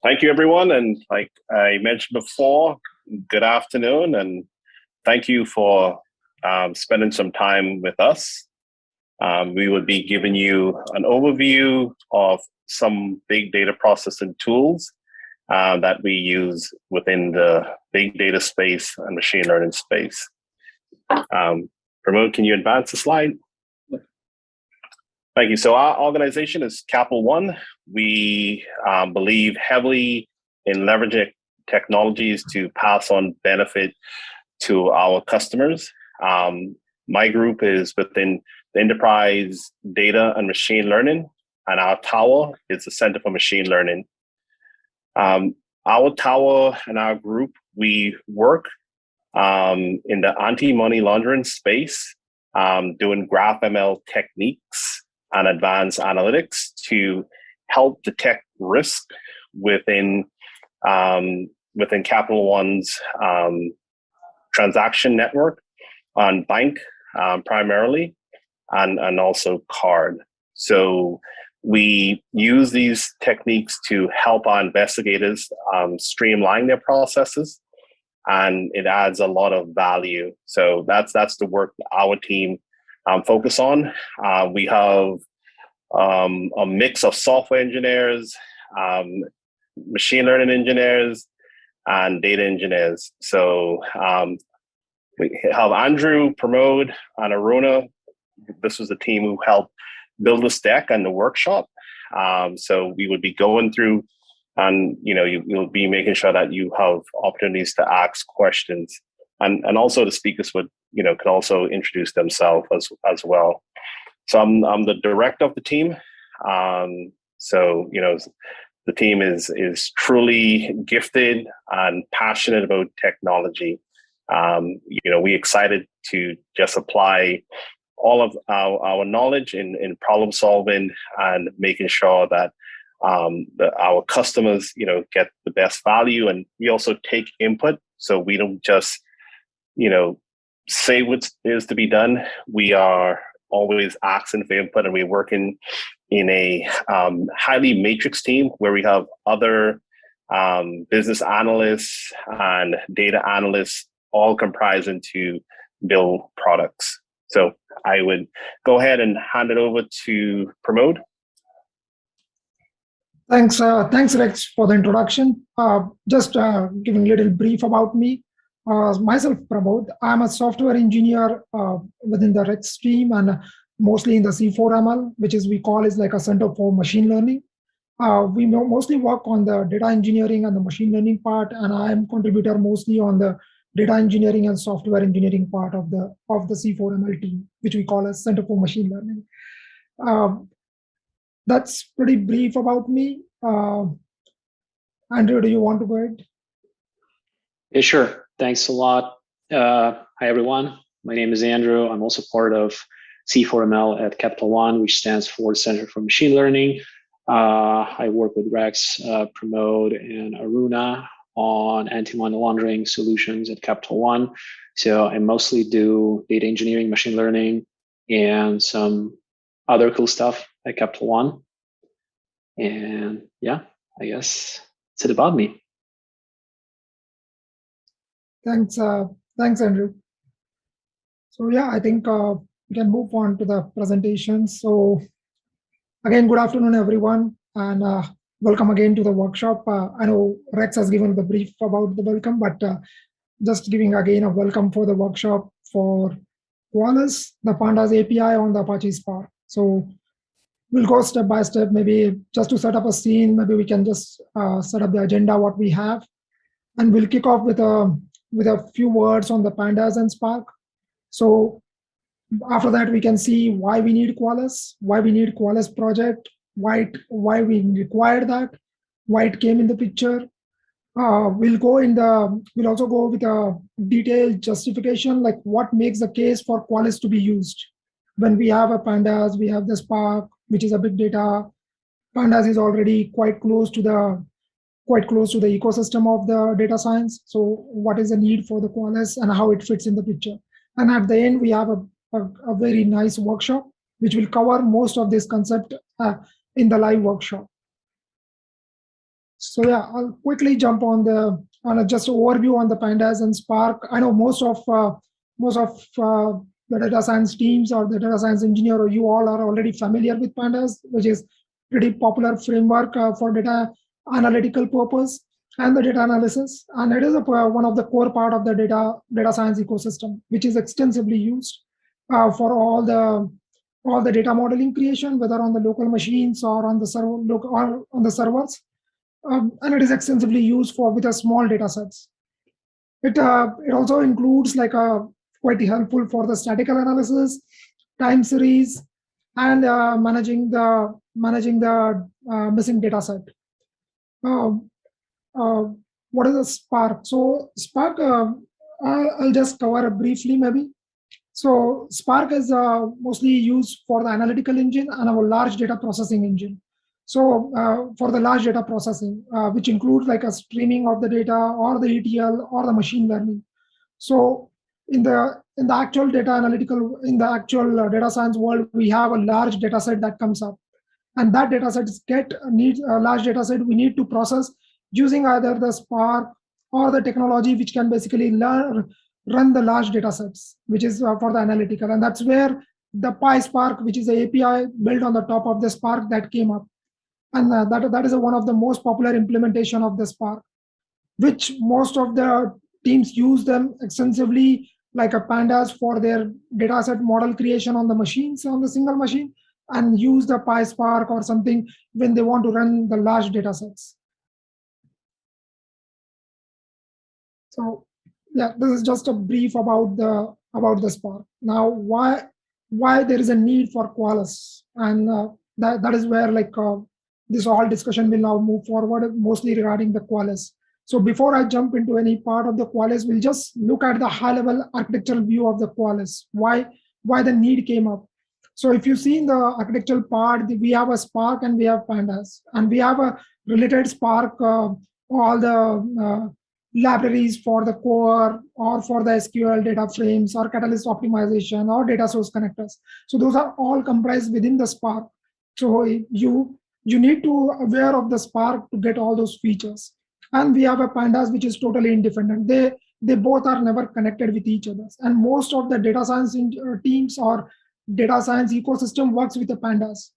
Thank you, everyone. And like I mentioned before, good afternoon. And thank you for spending some time with us. We will be giving you an overview of some big data processing tools that we use within the big data space and machine learning space. Pramod, can you advance the slide? Thank you. So our organization is Capital One. We believe heavily in leveraging technologies to pass on benefit to our customers. My group is within the enterprise data and machine learning, and our tower is the Center for Machine Learning. Our tower and our group, we work in the anti-money laundering space, doing graph ML techniques and advanced analytics to help detect risk within Capital One's transaction network on bank primarily, and also card. So we use these techniques to help our investigators streamline their processes, and it adds a lot of value. So that's the work our team focus on. We have a mix of software engineers, machine learning engineers, and data engineers. So we have Andrew, Pramod, and Aruna. This was the team who helped build this deck and the workshop. So we would be going through, and you'll be making sure that you have opportunities to ask questions, and also the speakers would can also introduce themselves as well. So I'm the director of the team. So the team is truly gifted and passionate about technology. We excited to just apply all of our knowledge in problem solving and making sure that our customers get the best value, and we also take input. So we don't just say what is to be done. We are always asking for input, and we're working in a highly matrix team where we have other business analysts and data analysts all comprising to build products. So I would go ahead and hand it over to Pramod. Thanks, Rex, for the introduction. Just giving a little brief about me. Myself, Pramod, I'm a software engineer within the Rex team, and mostly in the C4ML, which we call is like a center for machine learning. We mostly work on the data engineering and the machine learning part, and I'm contributor mostly on the data engineering and software engineering part of the C4ML team, which we call as Center for Machine Learning. That's pretty brief about me. Andrew, do you want to go ahead? Yeah, sure. Thanks a lot. Hi, everyone. My name is Andrew. I'm also part of C4ML at Capital One, which stands for Center for Machine Learning. I work with Rex, Pramod, and Aruna on anti-money laundering solutions at Capital One. So I mostly do data engineering, machine learning, and some other cool stuff at Capital One. And yeah, I guess that's it about me. Thanks, Andrew. So yeah, I think we can move on to the presentation. So again, good afternoon, everyone, and welcome again to the workshop. I know Rex has given the brief about the welcome, but just giving again a welcome for the workshop for Koalas, the Pandas API on the Apache Spark. So we'll go step by step, maybe just to set up a scene. Maybe we can just set up the agenda, what we have, and we'll kick off with a few words on the Pandas and Spark. So after that, we can see why we need Koalas, why we need Koalas project, why we require that, why it came in the picture. We'll also go with a detailed justification, like what makes the case for Koalas to be used. When we have a Pandas, we have the Spark, which is a big data. Pandas is already quite close to the ecosystem of the data science. So what is the need for the Koalas and how it fits in the picture? And at the end, we have a very nice workshop, which will cover most of this concept in the live workshop. So yeah, I'll quickly jump on just overview on the Pandas and Spark. I know most of the data science teams or the data science engineer or you all are already familiar with Pandas, which is pretty popular framework for data analytical purpose and the data analysis. And it is one of the core part of the data science ecosystem, which is extensively used for all the data modeling creation, whether on the local machines or on the or on the servers. And it is extensively used for with a small data sets. It also includes like a quite helpful for the statistical analysis, time series, and managing the missing data set. What is a Spark? So Spark, I'll just cover briefly maybe. So Spark is mostly used for the analytical engine and our large data processing engine. So for the large data processing, which includes like a streaming of the data or the ETL or the machine learning. So in the actual data analytical, in the actual data science world, we have a large data set that comes up. And that data set needs a large data set we need to process using either the Spark or the technology which can basically run the large data sets, which is for the analytical. And that's where the PySpark, which is the API built on the top of the Spark, that came up. And that is one of the most popular implementation of the Spark, which most of the teams use them extensively, like a Pandas for their dataset model creation on the machines, on the single machine, and use the PySpark or something when they want to run the large data sets. So yeah, this is just a brief about the Spark. Now, why there is a need for Koalas, and that is where like this whole discussion will now move forward, mostly regarding the Koalas. So before I jump into any part of the Koalas, we'll just look at the high-level architectural view of the Koalas. Why the need came up. So if you see in the architectural part, we have a Spark and we have Pandas, and we have a related Spark, all the libraries for the core or for the SQL data frames or catalyst optimization or data source connectors. So those are all comprised within the Spark. So you need to aware of the Spark to get all those features. And we have a Pandas which is totally independent. They both are never connected with each other. And most of the data science teams or data science ecosystem works with the Pandas,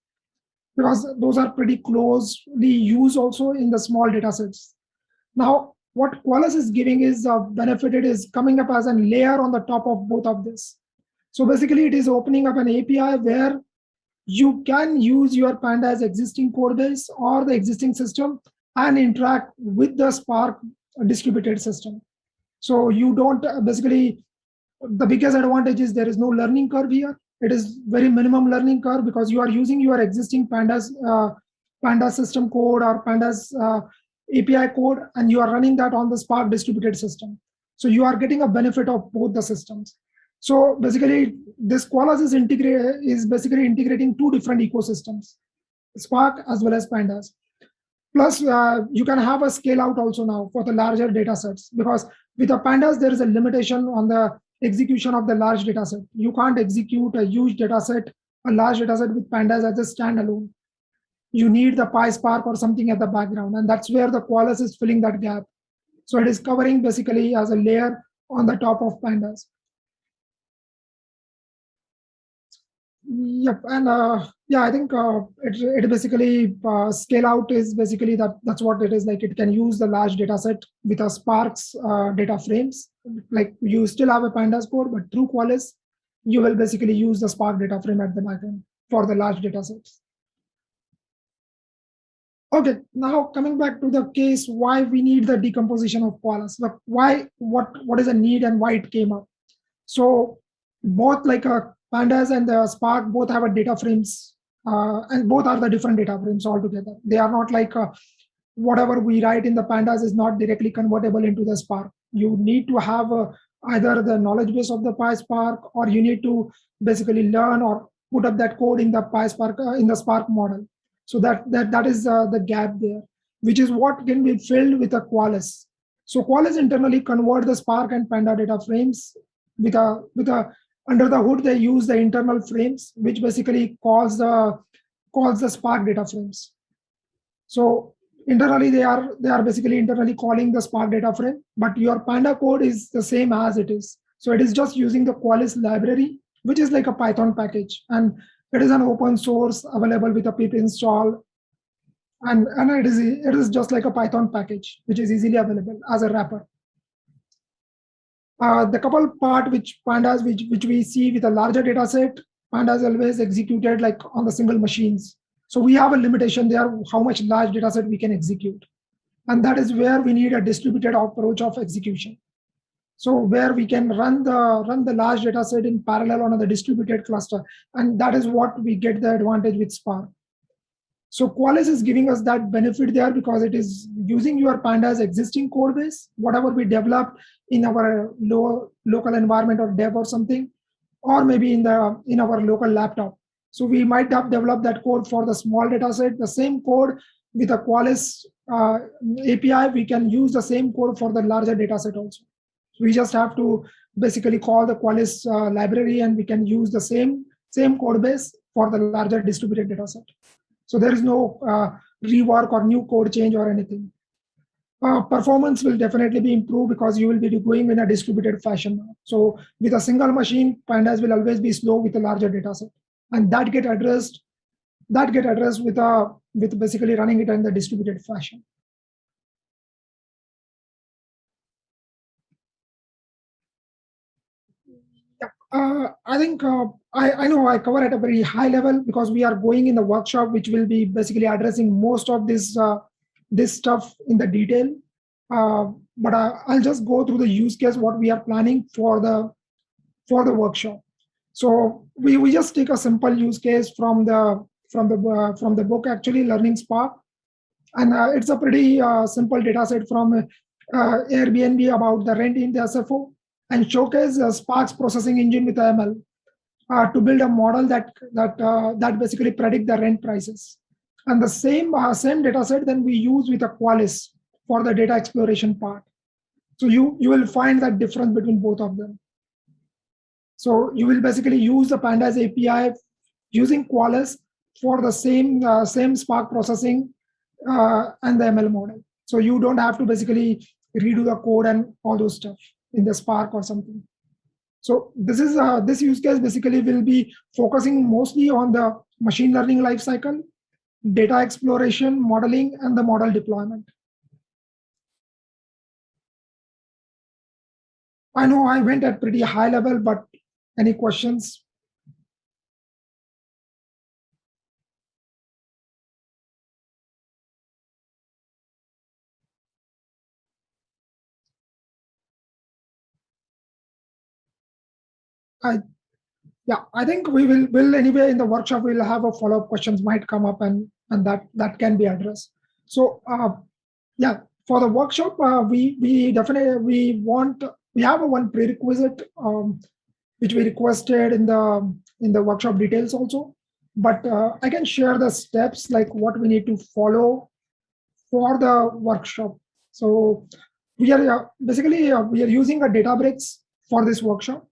because those are pretty closely used also in the small data sets. Now, what Koalas is giving is benefit. It is coming up as a layer on the top of both of this. So basically, it is opening up an API where you can use your Pandas existing code base or the existing system and interact with the Spark distributed system. So you don't basically, the biggest advantage is there is no learning curve here. It is very minimum learning curve because you are using your existing Pandas system code or Pandas API code, and you are running that on the Spark distributed system. So you are getting a benefit of both the systems. So basically, this Koalas is basically integrating two different ecosystems, Spark as well as Pandas. Plus, you can have a scale out also now for the larger data sets, because with the Pandas, there is a limitation on the execution of the large data set. You can't execute a huge data set, a large data set with Pandas as a standalone. You need the PySpark or something at the background, and that's where the Koalas is filling that gap. So it is covering basically as a layer on the top of Pandas. Yep, and yeah, I think it basically scale out is basically that's what it is like. It can use the large data set with a Spark's data frames. Like you still have a Pandas code, but through Koalas, you will basically use the Spark data frame at the backend for the large data sets. Okay, now coming back to the case, why we need the decomposition of Koalas. But what is the need and why it came up? So both like Pandas and the Spark both have a data frames, and both are the different data frames altogether. They are not like whatever we write in the Pandas is not directly convertible into the Spark. You need to have either the knowledge base of the PySpark, or you need to basically learn or put up that code in the PySpark in the Spark model. So that is the gap there, which is what can be filled with a Koalas. So Koalas internally convert the Spark and Panda data frames with a under the hood. They use the internal frames, which basically calls the Spark data frames. So internally they are basically internally calling the Spark data frame, but your Panda code is the same as it is. So it is just using the Koalas library, which is like a Python package, and it is an open source available with a pip install, and it is just like a Python package, which is easily available as a wrapper. The couple part which pandas which we see with a larger data set, pandas always executed like on the single machines. So we have a limitation there how much large data set we can execute. And that is where we need a distributed approach of execution. So where we can run the large data set in parallel on the distributed cluster. And that is what we get the advantage with Spark. So Koalas is giving us that benefit there because it is using your Pandas existing code base, whatever we developed in our local environment or dev or something, or maybe in our local laptop. So we might have developed that code for the small data set, the same code with a Koalas API, we can use the same code for the larger data set also. So we just have to basically call the Koalas library and we can use the same code base for the larger distributed data set. So there is no rework or new code change or anything. Performance will definitely be improved because you will be going in a distributed fashion now. So with a single machine, Pandas will always be slow with a larger data set. And that get addressed with basically running it in the distributed fashion. I think I know I cover at a very high level because we are going in the workshop, which will be basically addressing most of this stuff in the detail. But I'll just go through the use case what we are planning for the workshop. So we just take a simple use case from the book actually, Learning Spark, and it's a pretty simple data set from Airbnb about the rent in the SFO, and showcase Spark's processing engine with ML to build a model that basically predict the rent prices. And the same data set then we use with a Koalas for the data exploration part. So you will find that difference between both of them. So you will basically use the Pandas API using Koalas for the same Spark processing and the ML model. So you don't have to basically redo the code and all those stuff in the Spark or something. So this use case basically will be focusing mostly on the machine learning lifecycle, data exploration, modeling, and the model deployment. I know I went at pretty high level, but any questions? I think will anyway in the workshop we'll have a follow-up questions might come up and that can be addressed. So for the workshop we definitely we have one prerequisite which we requested in the workshop details also, but I can share the steps like what we need to follow for the workshop. So we are basically we are using a Databricks for this workshop.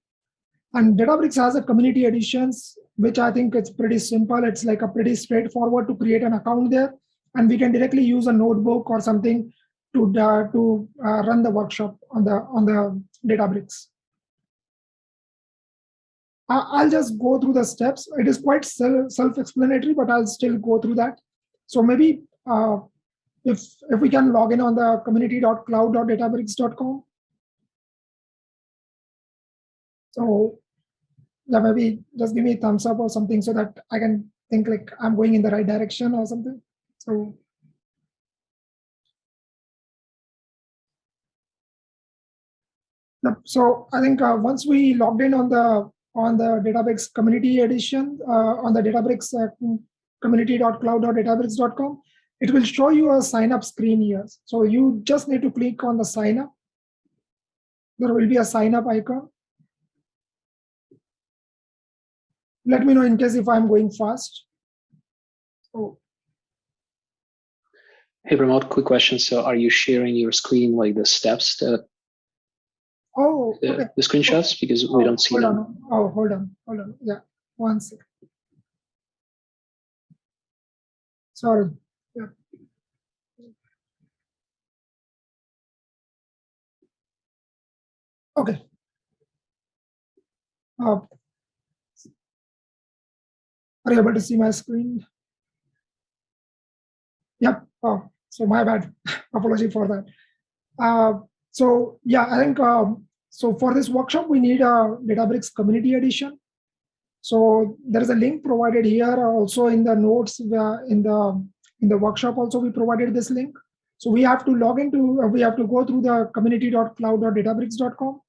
And Databricks has a community editions, which I think it's pretty simple. It's like a pretty straightforward to create an account there, and we can directly use a notebook or something to run the workshop on the Databricks. I'll just go through the steps. It is quite self-explanatory, but I'll still go through that. So maybe if we can log in on the community.cloud.databricks.com. So yeah, maybe just give me a thumbs up or something so that I can think like I'm going in the right direction or something. So I think once we logged in on the Databricks community edition on the Databricks community.cloud.databricks.com, it will show you a sign up screen here. So you just need to click on the sign up. There will be a sign up icon. Let me know in case if I'm going fast. Hey, Pramod, quick question. So are you sharing your screen like the steps that okay. the screenshots? Because we don't see them. Hold on. Yeah, one second. Sorry. Yeah. Okay. Are you able to see my screen? Yep. Oh, so my bad. Apology for that. So yeah, I think so for this workshop we need a Databricks Community Edition. So there is a link provided here, also in the notes in the workshop. Also, we provided this link. So we have to log into. We have to go through the community.cloud.databricks.com,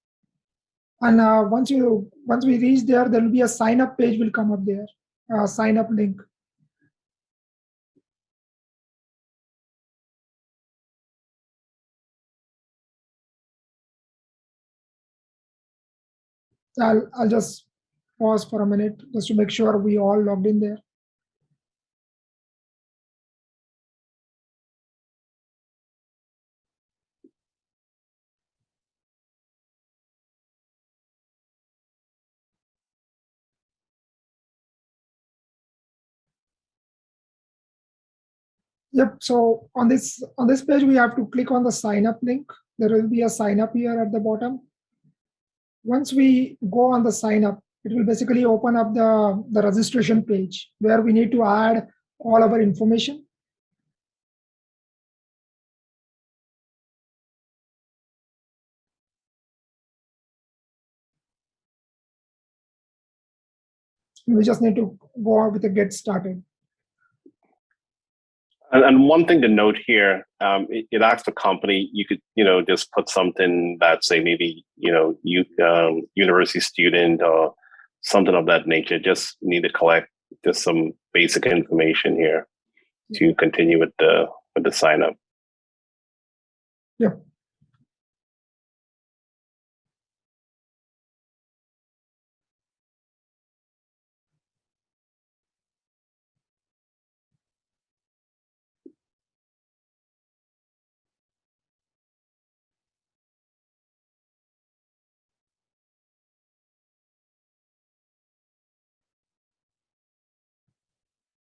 and once we reach there, there will be a sign up page will come up there, sign up link. I'll just pause for a minute just to make sure we all logged in there. Yep. So on this page, we have to click on the sign up link. There will be a sign up here at the bottom. Once we go on the sign up, it will basically open up the registration page where we need to add all our information. We just need to go out with a get started. And one thing to note here, it asks the company, you could, just put something that say maybe, university student or something of that nature. Just need to collect just some basic information here to continue with the sign up. Yep.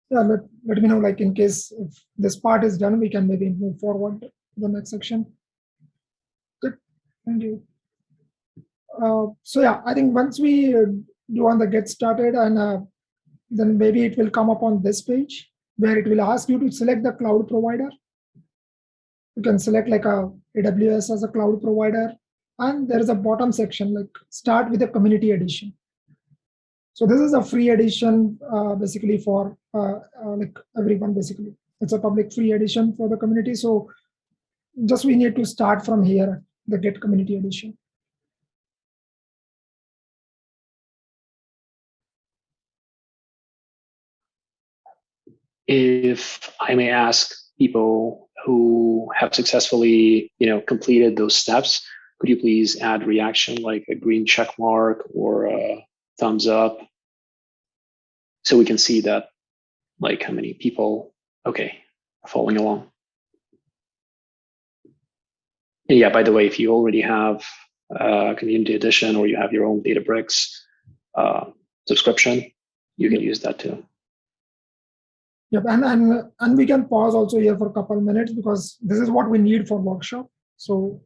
Yeah, let me know, like, in case if this part is done, we can maybe move forward to the next section. Good, thank you. So yeah, I think once we do on the get started, and then maybe it will come up on this page where it will ask you to select the cloud provider. You can select like a AWS as a cloud provider, and there is a bottom section like start with a community edition. So this is a free edition, basically for like everyone. Basically, it's a public free edition for the community. So just we need to start from here, the get community edition. If I may ask people who have successfully, completed those steps, could you please add reaction like a green check mark or a thumbs up so we can see that, like, how many people, okay, are following along. And yeah, by the way, if you already have community edition or you have your own Databricks subscription, you can use that too. Yep, and we can pause also here for a couple minutes because this is what we need for workshop. So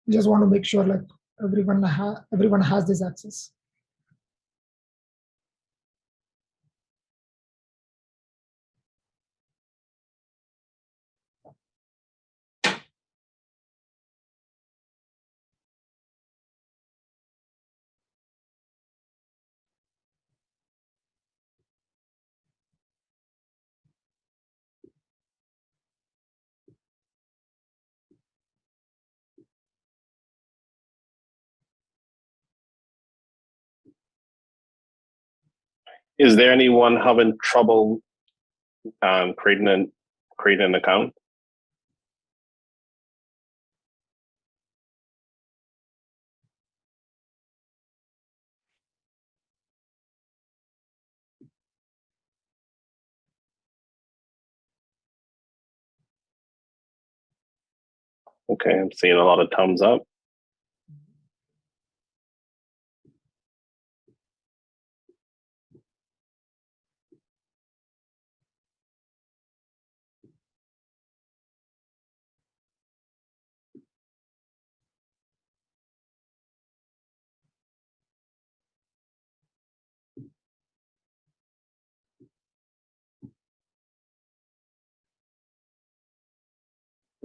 we just want to make sure like everyone has this access. Is there anyone having trouble creating an account? Okay, I'm seeing a lot of thumbs up.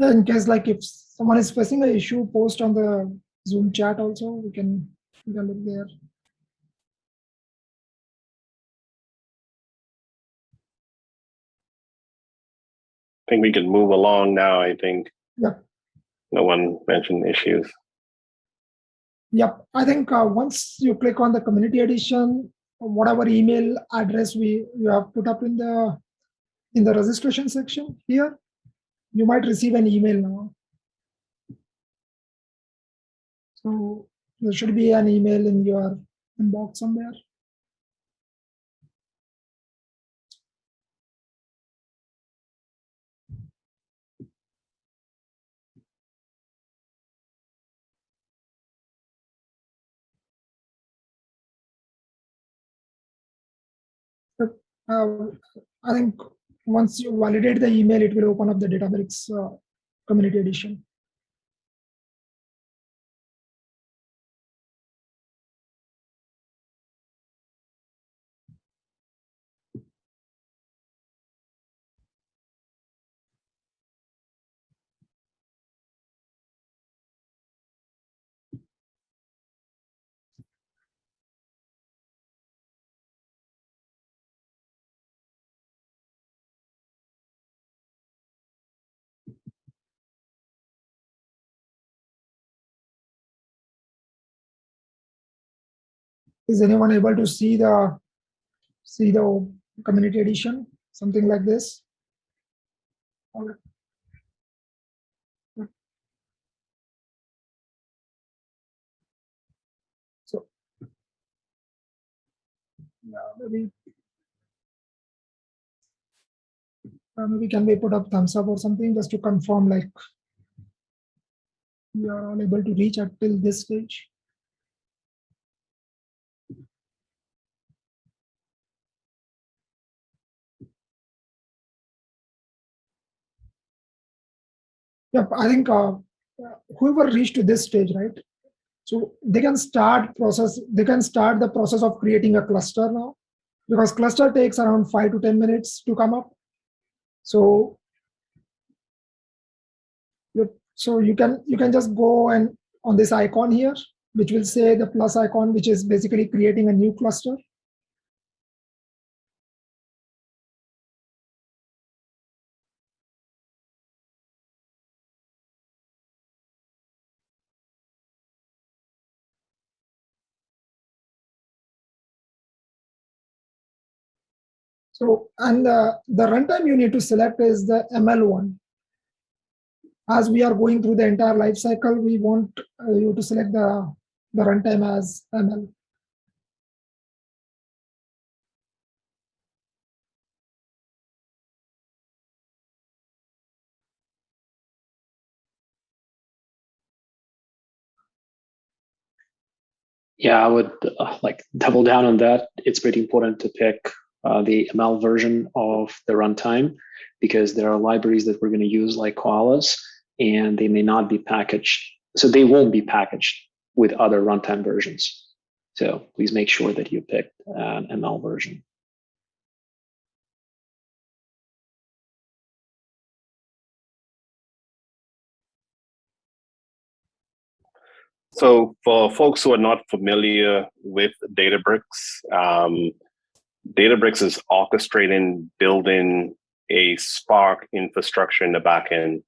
In case like if someone is facing an issue, post on the Zoom chat also. We can look there. I think we can move along now. I think. Yeah. No one mentioned issues. Yep. I think once you click on the community edition, whatever email address you have put up in the registration section here, you might receive an email now. So there should be an email in your inbox somewhere. Uh, I think once you validate the email, it will open up the Databricks community edition. Is anyone able to see the community edition? Something like this. Okay. So yeah, maybe can we put up thumbs up or something just to confirm like we are all able to reach until this stage. Yep, I think whoever reached to this stage, right? So they can start the process of creating a cluster now, because cluster takes around 5 to 10 minutes to come up. So you can just go and on this icon here, which will say the plus icon, which is basically creating a new cluster. So, and the runtime you need to select is the ML one. As we are going through the entire life cycle, we want you to select the runtime as ML. Yeah, I would like double down on that. It's pretty important to pick the ML version of the runtime, because there are libraries that we're going to use like Koalas, and they may not be packaged. So they won't be packaged with other runtime versions. So please make sure that you pick an ML version. So for folks who are not familiar with Databricks, Databricks is orchestrating building a Spark infrastructure in the backend,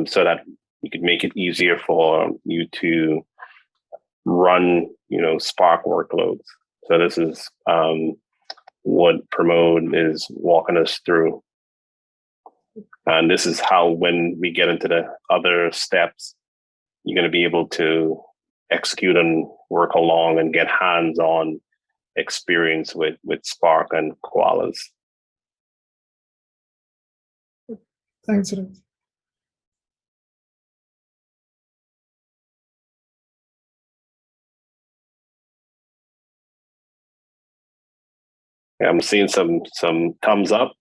so that you could make it easier for you to run, Spark workloads. So this is what Pramod is walking us through. And this is how, when we get into the other steps, you're going to be able to execute and work along and get hands-on experience with Spark and Koalas. Thanks, Raj. Yeah, I'm seeing some thumbs up.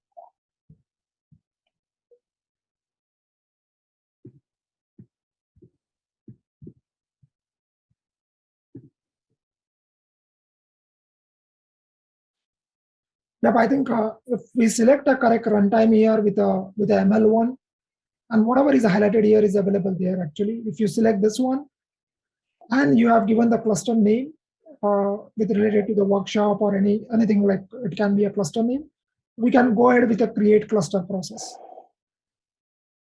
Yep, I think if we select a correct runtime here with the ML one, And whatever is highlighted here is available there actually. If you select this one and you have given the cluster name with related to the workshop or anything like it can be a cluster name, we can go ahead with the create cluster process.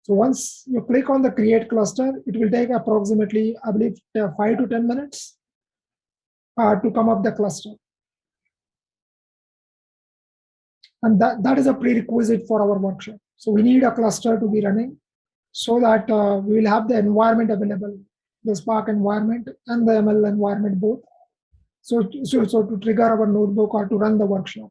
So once you click on the create cluster, it will take approximately, I believe, 5 to 10 minutes to come up the cluster. And that is a prerequisite for our workshop. So we need a cluster to be running so that we will have the environment available, the Spark environment and the ML environment both. So to trigger our notebook or to run the workshop.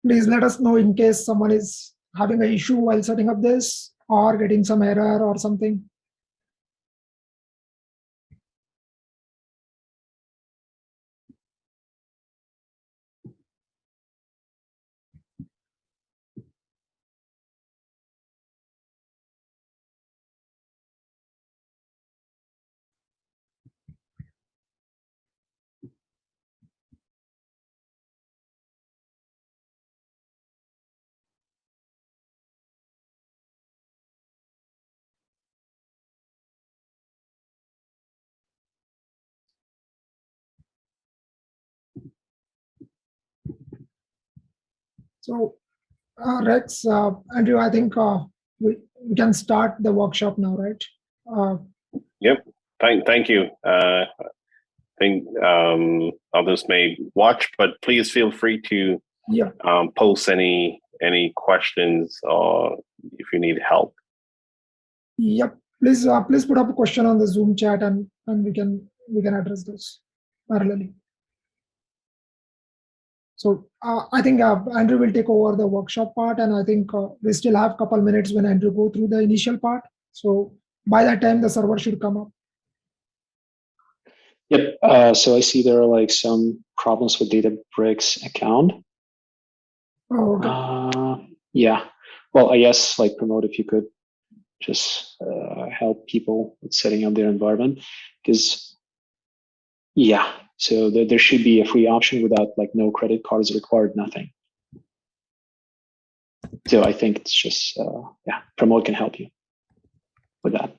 Please let us know in case someone is having an issue while setting up this or getting some error or something. So Rex, Andrew, I think we can start the workshop now, right? Yep. Thank you. I think others may watch, but please feel free to post any questions or if you need help. Yep. Please put up a question on the Zoom chat and we can address those parallelly. So I think Andrew will take over the workshop part, and I think we still have a couple minutes when Andrew go through the initial part. So by that time, the server should come up. Yep. So I see there are like some problems with Databricks account. Oh, okay. Yeah. Well, I guess like Promote, if you could just help people with setting up their environment, because yeah. So there should be a free option without like no credit cards required, nothing. So I think it's just, yeah, Promote can help you with that.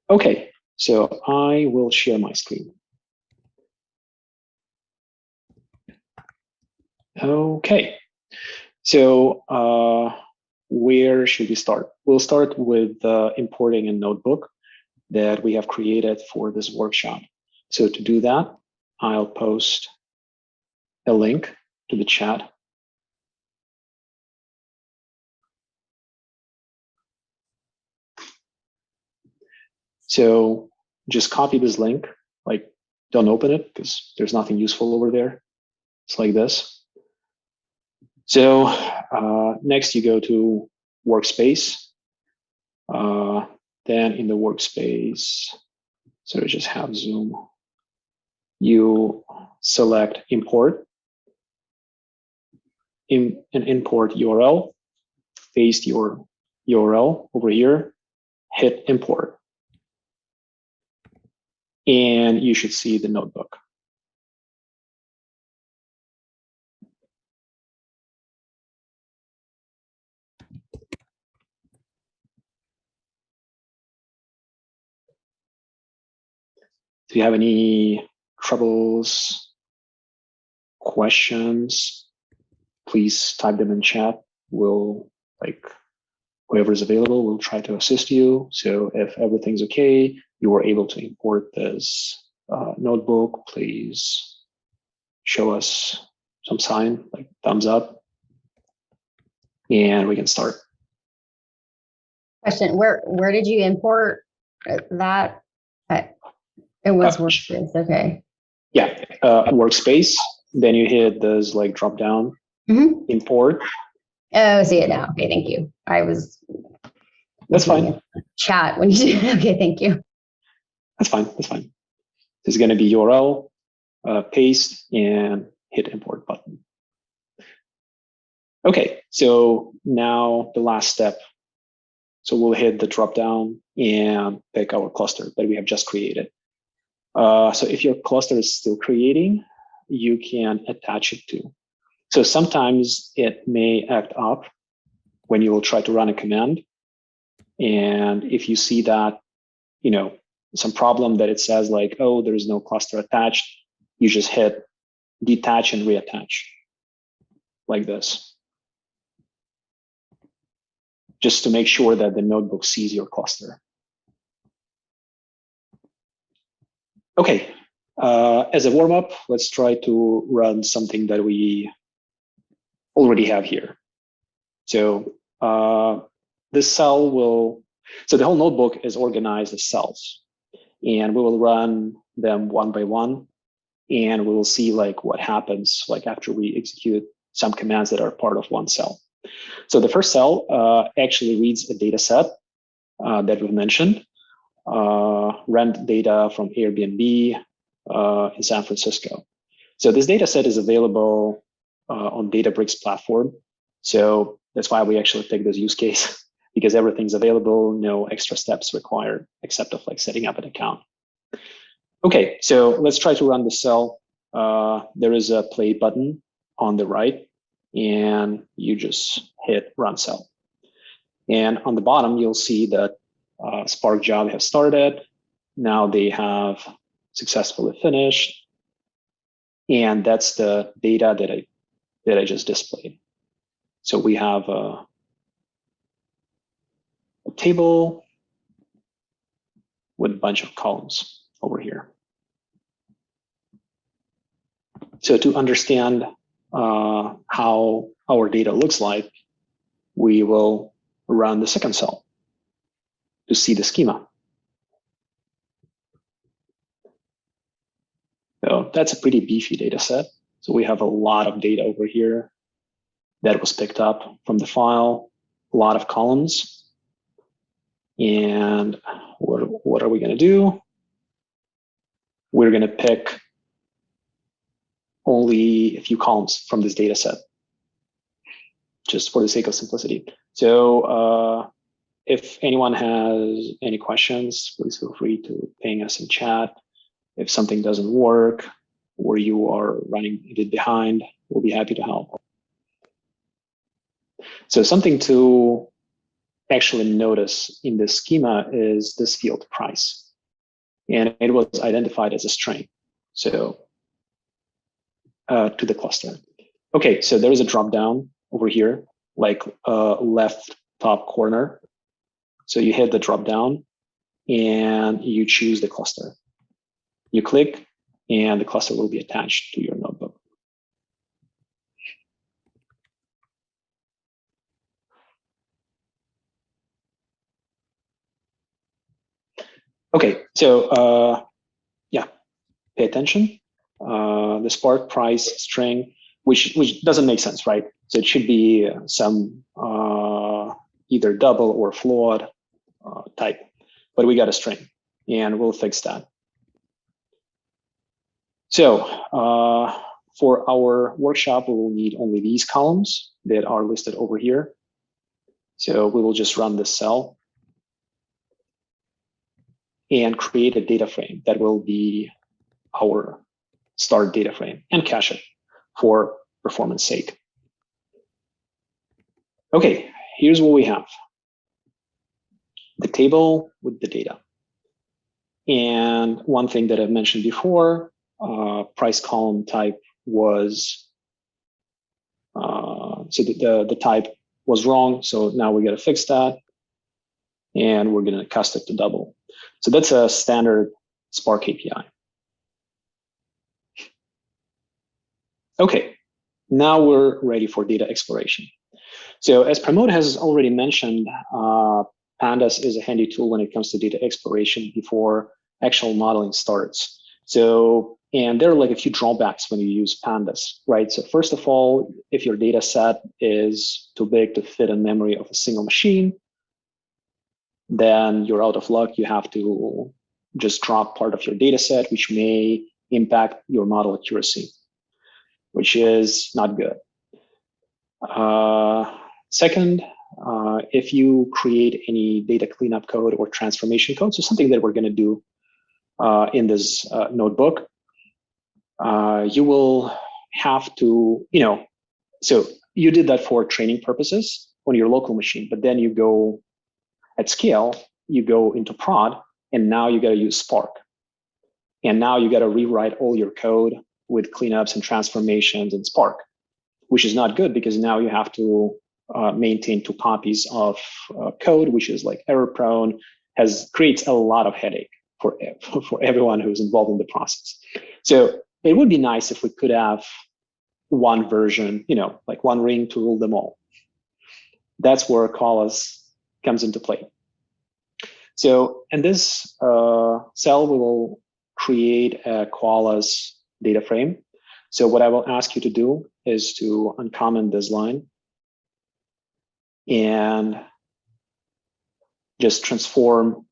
Okay, so I will share my screen. Okay, so where should we start? We'll start with importing a notebook that we have created for this workshop. So to do that, I'll post a link to the chat. So just copy this link, like don't open it because there's nothing useful over there. It's like this. So next you go to workspace. Then in the workspace, so just have Zoom. You select import, an import URL, paste your URL over here, hit import. And you should see the notebook. Do you have any troubles, questions? Please type them in chat. We'll, like, whoever is available, we'll try to assist you. So if everything's okay, you were able to import this notebook, please show us some sign, like thumbs up, and we can start. Question, where did you import that? It was Workspace, okay. Yeah, Workspace, then you hit this like drop down, import. Oh, see it now. Okay, thank you. I was. That's fine. Chat when you did. Okay, thank you. That's fine. That's fine. This is going to be URL, paste, and hit import button. Okay, so now the last step. So we'll hit the drop down and pick our cluster that we have just created. So if your cluster is still creating, you can attach it to. So sometimes it may act up when you will try to run a command. And if you see that, some problem that it says like, oh, there is no cluster attached, you just hit detach and reattach like this, just to make sure that the notebook sees your cluster. Okay, as a warm-up, let's try to run something that we already have here. So this cell will, so the whole notebook is organized as cells, and we will run them one by one, and we will see like what happens like after we execute some commands that are part of one cell. So the first cell actually reads a data set that we mentioned, rent data from Airbnb in San Francisco. So this data set is available on Databricks platform. So that's why we actually take this use case, because everything's available, no extra steps required, except of like setting up an account. Okay, so let's try to run the cell. There is a play button on the right, and you just hit run cell. And on the bottom, you'll see that Spark job has started. Now they have successfully finished. And that's the data that I just displayed. So we have a table with a bunch of columns over here. So to understand how our data looks like, we will run the second cell to see the schema. So that's a pretty beefy data set. So we have a lot of data over here that was picked up from the file, a lot of columns. And what are we going to do? We're going to pick only a few columns from this data set, just for the sake of simplicity. So if anyone has any questions, please feel free to ping us in chat. If something doesn't work or you are running a bit behind, we'll be happy to help. So something to actually notice in this schema is this field price. And it was identified as a string. So to the cluster. Okay, so there is a drop down over here, like left top corner. So you hit the drop down and you choose the cluster. You click and the cluster will be attached to your notebook. Okay, so yeah, pay attention. The Spark price string, which doesn't make sense, right? So it should be some either double or float type, but we got a string, and we'll fix that. So for our workshop, we will need only these columns that are listed over here. So we will just run this cell and create a data frame that will be our start data frame and cache it for performance sake. Okay, here's what we have. The table with the data. And one thing that I've mentioned before, price column type was, so the type was wrong. So now we got to fix that. And we're going to cast it to double. So that's a standard Spark API. Okay, now we're ready for data exploration. So as Pramod has already mentioned, Pandas is a handy tool when it comes to data exploration before actual modeling starts. So, and there are like a few drawbacks when you use Pandas, right? So first of all, if your data set is too big to fit in memory of a single machine, then you're out of luck. You have to just drop part of your data set, which may impact your model accuracy, which is not good. Second, if you create any data cleanup code or transformation code, so something that we're going to do in this notebook, you will have to, so you did that for training purposes on your local machine, but then you go at scale, you go into prod, and now you got to use Spark. And now you got to rewrite all your code with cleanups and transformations in Spark, which is not good because now you have to maintain 2 copies of code, which is like error prone, creates a lot of headache for everyone who's involved in the process. So it would be nice if we could have one version, like one ring to rule them all. That's where Koalas comes into play. So in this cell, we will create a Koalas data frame. So what I will ask you to do is to uncomment this line and just transform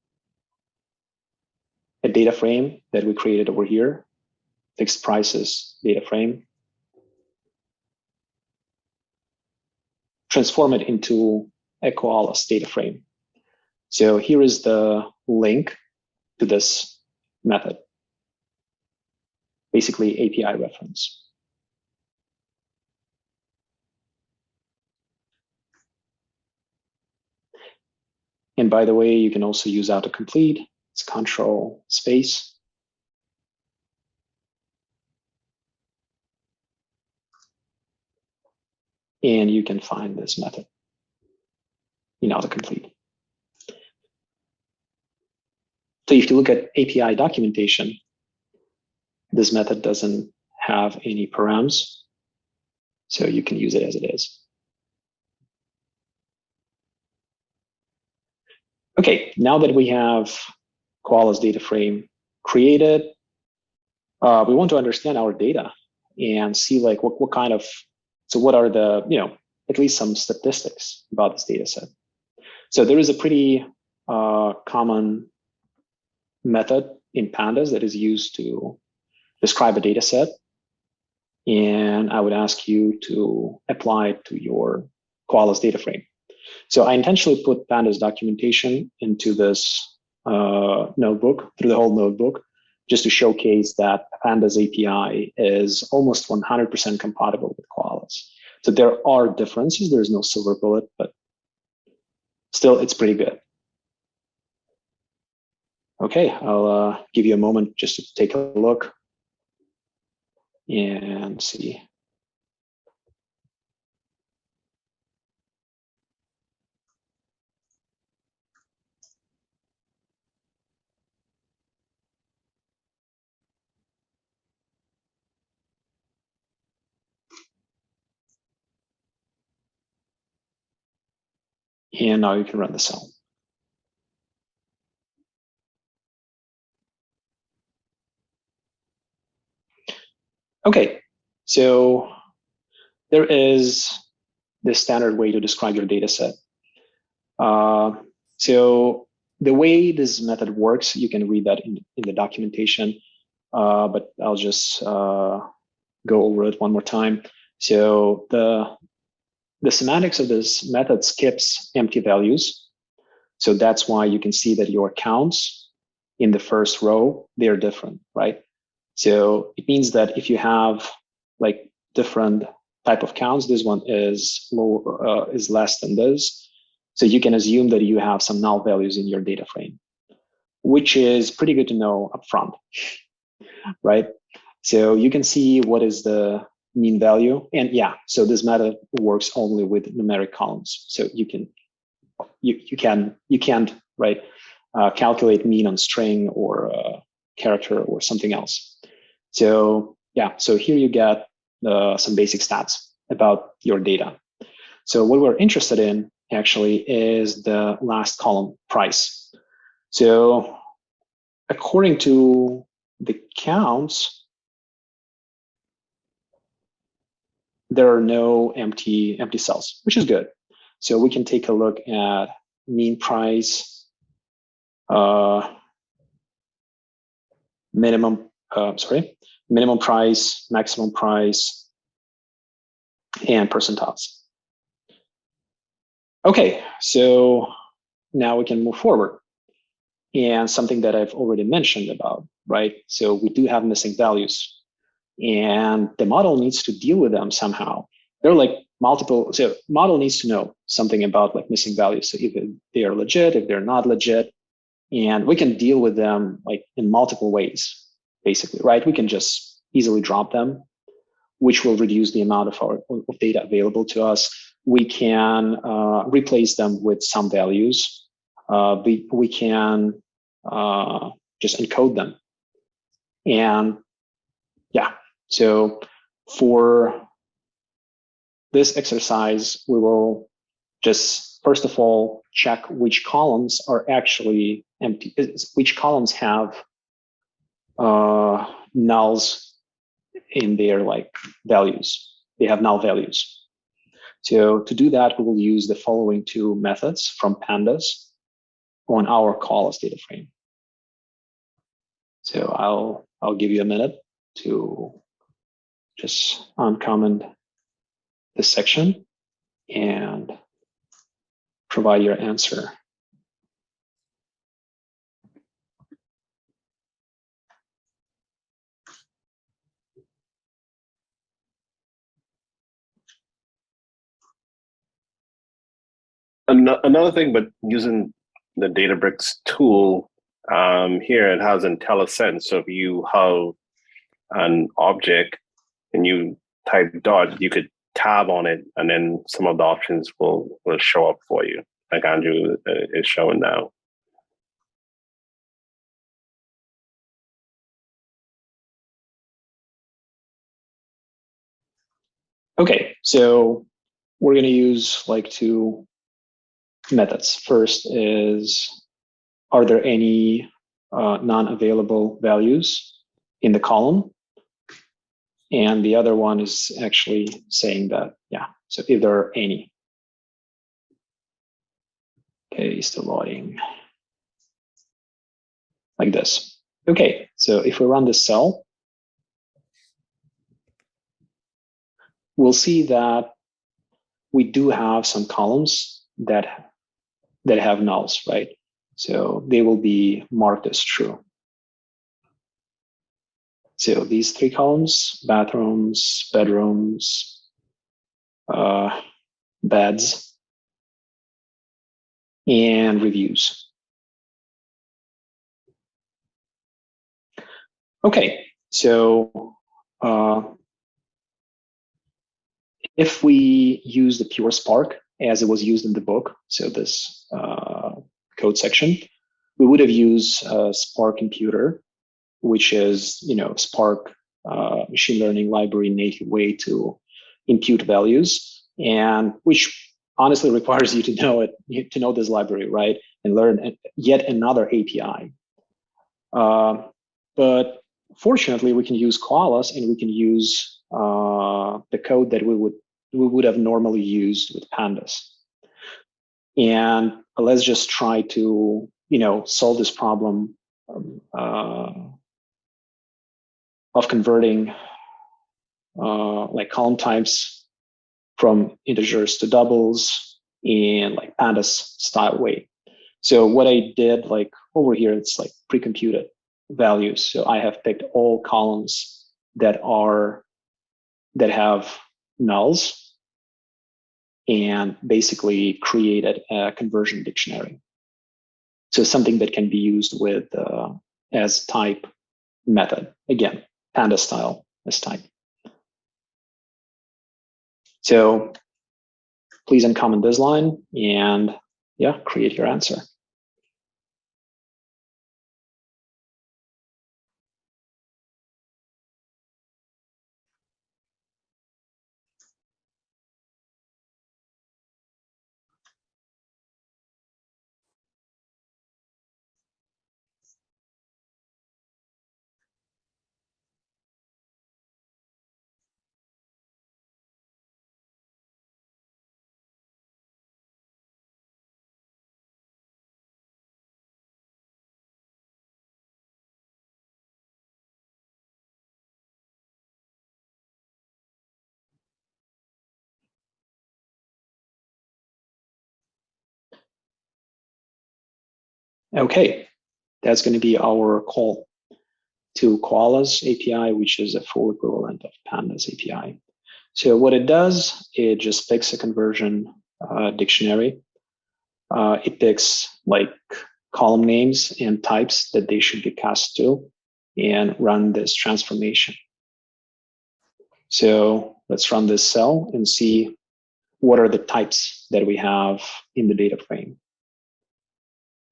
a data frame that we created over here, fixed prices data frame, transform it into a Koalas data frame. So here is the link to this method, basically API reference. And by the way, you can also use autocomplete. It's control space. And you can find this method in autocomplete. So if you look at API documentation, this method doesn't have any params, so you can use it as it is. Okay, now that we have Koalas data frame created, we want to understand our data and see like what kind of, so what are the, at least some statistics about this data set. So there is a pretty common method in Pandas that is used to describe a data set. And I would ask you to apply it to your Koalas data frame. So I intentionally put Pandas documentation into this notebook, through the whole notebook, just to showcase that Pandas API is almost 100% compatible with Koalas. So there are differences. There's no silver bullet, but still, it's pretty good. Okay, I'll give you a moment just to take a look and see. And now you can run the cell. Okay, so there is the standard way to describe your data set. So the way this method works, you can read that in the documentation, but I'll just go over it one more time. So the semantics of this method skips empty values. So that's why you can see that your counts in the first row, they're different, right? So it means that if you have like different type of counts, this one is low, is less than this. So you can assume that you have some null values in your data frame, which is pretty good to know upfront, right? So you can see what is the mean value. And yeah, so this method works only with numeric columns. So you can't, right, calculate mean on string or character or something else. So yeah, so here you get some basic stats about your data. So what we're interested in actually is the last column, price. So according to the counts, there are no empty cells, which is good. So we can take a look at mean price minimum price, maximum price, and percentiles. Okay, so now we can move forward. And something that I've already mentioned about, right? So we do have missing values, and the model needs to deal with them somehow. They're like multiple, so model needs to know something about like missing values. So if they are legit, if they're not legit, and we can deal with them like in multiple ways, basically, right? We can just easily drop them, which will reduce the amount of data available to us. We can replace them with some values. We can just encode them. And yeah, so for this exercise, we will just, first of all, check which columns are actually empty, which columns have nulls in their like values. They have null values. So to do that, we will use the following two methods from Pandas on our Koalas data frame. So I'll give you a minute to just uncomment this section and provide your answer. Another thing, but using the Databricks tool here, it has IntelliSense. So if you have an object and you type dot, you could tab on it, and then some of the options will show up for you, like Andrew is showing now. Okay, so we're going to use like two methods. First is, are there any non-available values in the column? And the other one is actually saying that, yeah, so if there are any. Okay, still loading. Like this. Okay, so if we run this cell, we'll see that we do have some columns that have nulls, right? So they will be marked as true. So these three columns: bathrooms, bedrooms, beds, and reviews. Okay, so if we use the pure Spark as it was used in the book, so this code section, we would have used Spark Computer, which is, you know, Spark machine learning library native way to impute values, and which honestly requires you to know this library, right, and learn yet another API. But fortunately, we can use Koalas, and we can use the code that we would have normally used with Pandas. And let's just try to, you know, solve this problem of converting like column types from integers to doubles in like Pandas style way. So what I did, like over here, it's like pre-computed values. So I have picked all columns that have nulls and basically created a conversion dictionary. So something that can be used with as type method. Again, Pandas style as type. So please uncomment this line and yeah, create your answer. Okay, that's going to be our call to Koalas API, which is a full equivalent of Pandas API. So what it does, it just picks a conversion dictionary. It picks like column names and types that they should be cast to and run this transformation. So let's run this cell and see what are the types that we have in the data frame.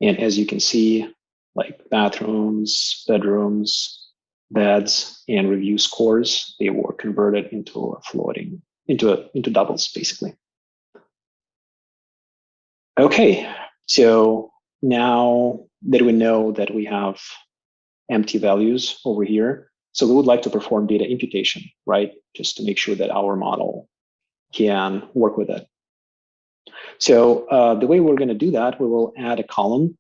And as you can see, like bathrooms, bedrooms, beds, and review scores, they were converted into a floating, into doubles, basically. Okay, so now that we know that we have empty values over here, so we would like to perform data imputation, right? Just to make sure that our model can work with it. So the way we're going to do that, we will add a column.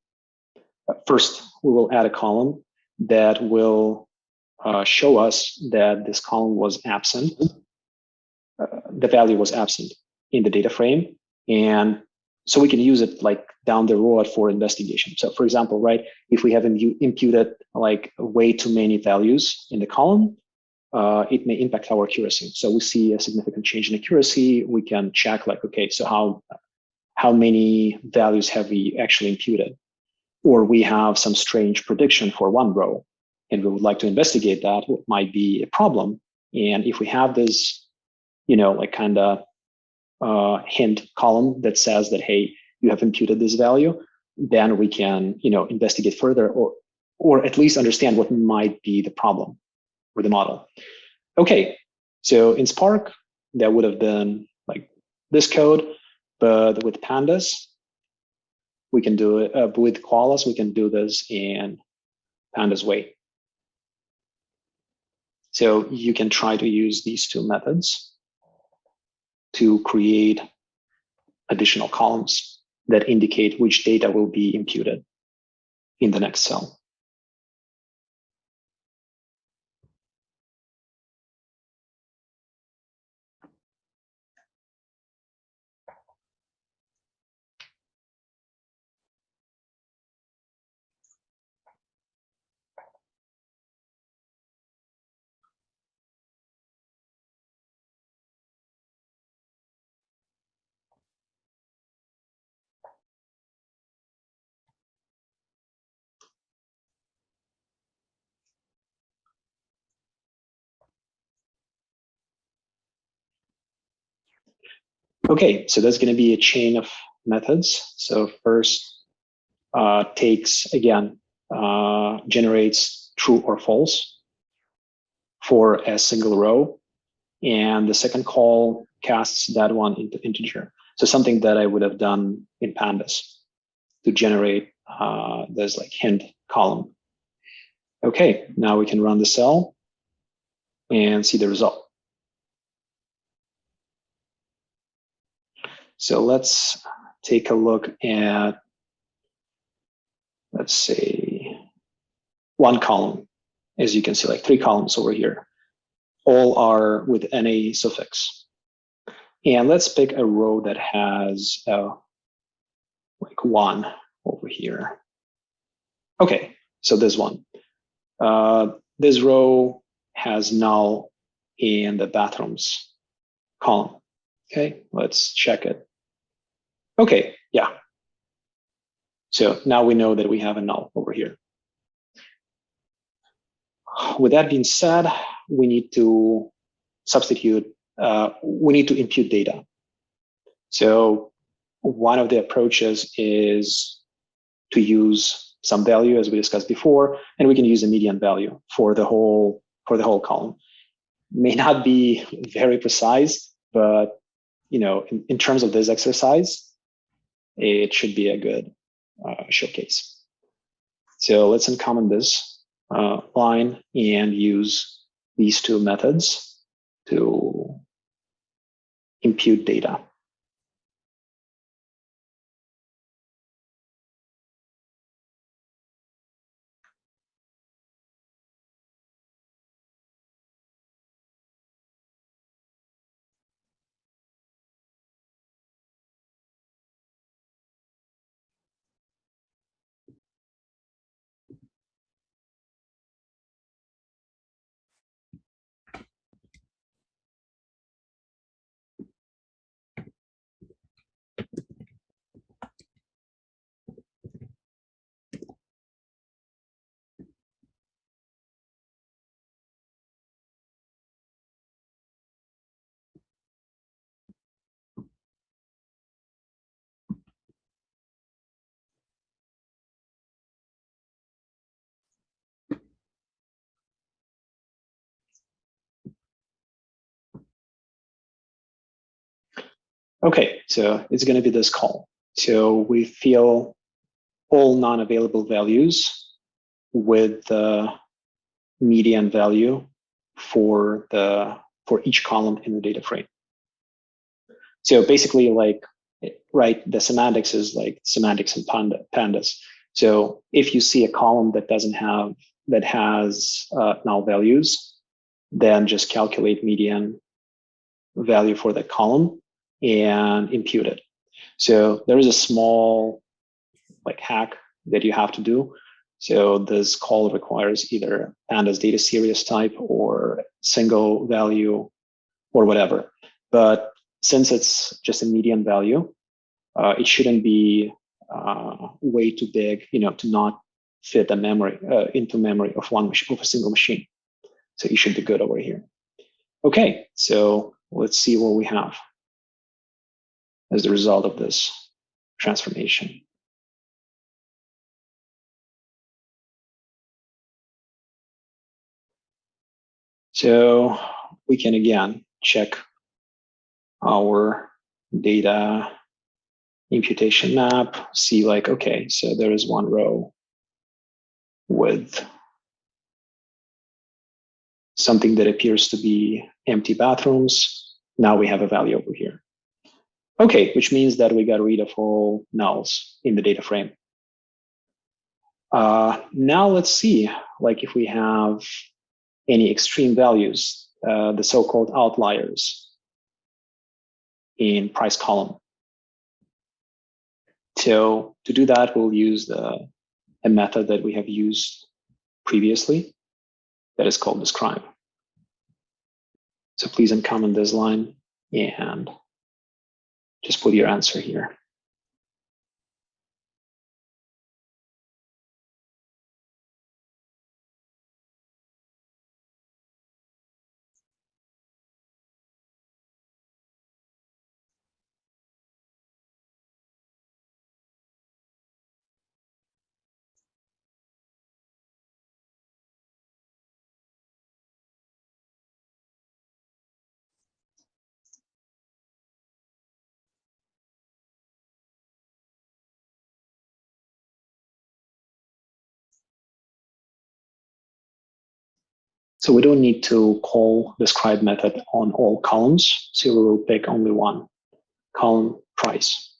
First, we will add a column that will show us that this column was absent. The value was absent in the data frame. And so we can use it like down the road for investigation. So for example, right, if we have imputed like way too many values in the column, it may impact our accuracy. So we see a significant change in accuracy. We can check like, okay, so how many values have we actually imputed? Or we have some strange prediction for one row, and we would like to investigate that, what might be a problem. And if we have this, like kind of hint column that says that, hey, you have imputed this value, then we can, investigate further or at least understand what might be the problem with the model. Okay, so in Spark, that would have been like this code, but with Pandas, we can do it with Koalas. We can do this in Pandas way. So you can try to use these two methods to create additional columns that indicate which data will be imputed in the next cell. Okay, so there's going to be a chain of methods. So first takes, again, generates true or false for a single row. And the second call casts that one into integer. So something that I would have done in Pandas to generate this like hint column. Okay, now we can run the cell and see the result. So let's take a look at, let's say, one column. As you can see, like 3 columns over here. All are with NA suffix. And let's pick a row that has like 1 over here. Okay, so this one. This row has null in the bathrooms column. Okay, let's check it. Okay, yeah. So now we know that we have a null over here. With that being said, we need to substitute, we need to impute data. So one of the approaches is to use some value, as we discussed before, and we can use a median value for the whole column. May not be very precise, but in terms of this exercise, it should be a good showcase. So let's uncomment this line and use these two methods to impute data. Okay, so it's going to be this call. So we fill all non-available values with the median value for each column in the data frame. So basically, like, right, the semantics is like semantics in pandas. So if you see a column that has null values, then just calculate median value for that column and impute it. So there is a small like hack that you have to do. So this call requires either pandas data series type or single value or whatever. But since it's just a median value, it shouldn't be way too big, to not fit the memory into memory of a single machine. So you should be good over here. Okay, so let's see what we have as the result of this transformation. So we can again check our data imputation map, see like, okay, so there is one row with something that appears to be empty bathrooms. Now we have a value over here. Okay, which means that we got rid of all nulls in the data frame. Now let's see, like if we have any extreme values, the so-called outliers in price column. So to do that, we'll use a method that we have used previously that is called describe. So please uncomment this line and just put your answer here. So we don't need to call describe method on all columns. So we will pick only one column, price.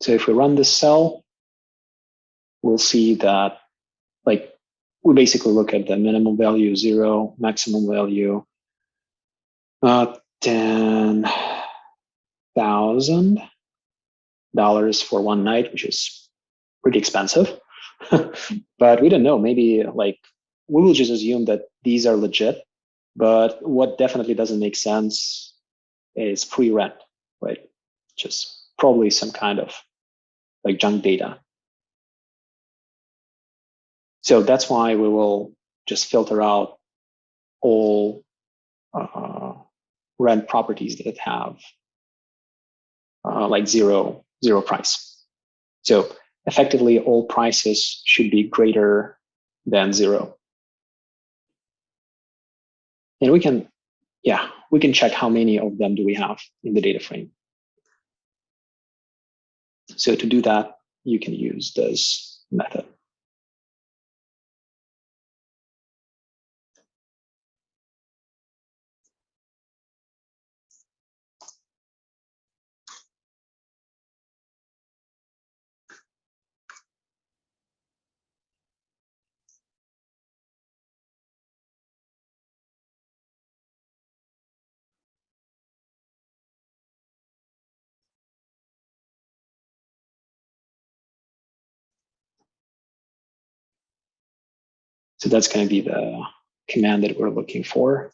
So if we run this cell, we'll see that like we basically look at the minimum value 0, maximum value $10,000 for one night, which is pretty expensive. But we don't know, maybe like we will just assume that these are legit. But what definitely doesn't make sense is free rent, right? Just probably some kind of like junk data. So that's why we will just filter out all rent properties that have like zero price. So effectively, all prices should be greater than 0. And we can check how many of them do we have in the data frame. So to do that, you can use this method. So that's going to be the command that we're looking for.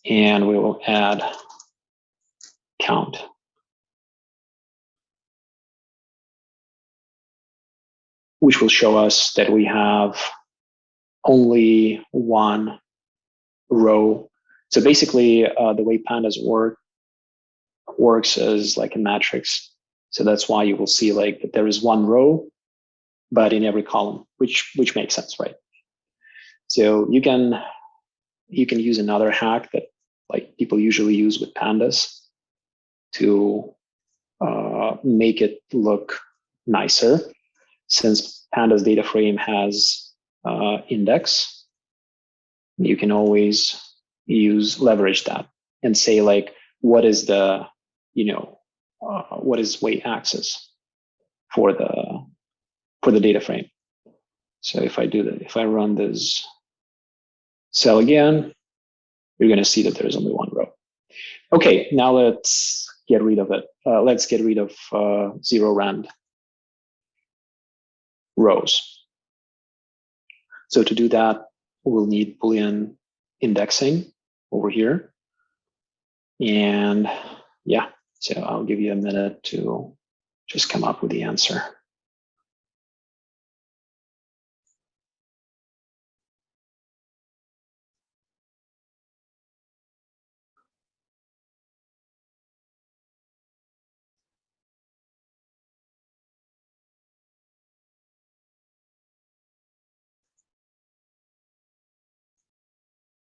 And we will add count. Which will show us that we have only one row. So basically, the way pandas works is like a matrix. So that's why you will see like that there is one row, but in every column, which makes sense, right? So you can you can use another hack that like people usually use with pandas to make it look nicer. Since pandas data frame has index, you can always leverage that and say like, what is the, what is weight axis for the data frame. So if I do that, if I run this cell again, you're going to see that there's only one row. Okay, now let's get rid of it. Let's get rid of zero rand rows. So to do that, we'll need Boolean indexing over here. And yeah, so I'll give you a minute to just come up with the answer.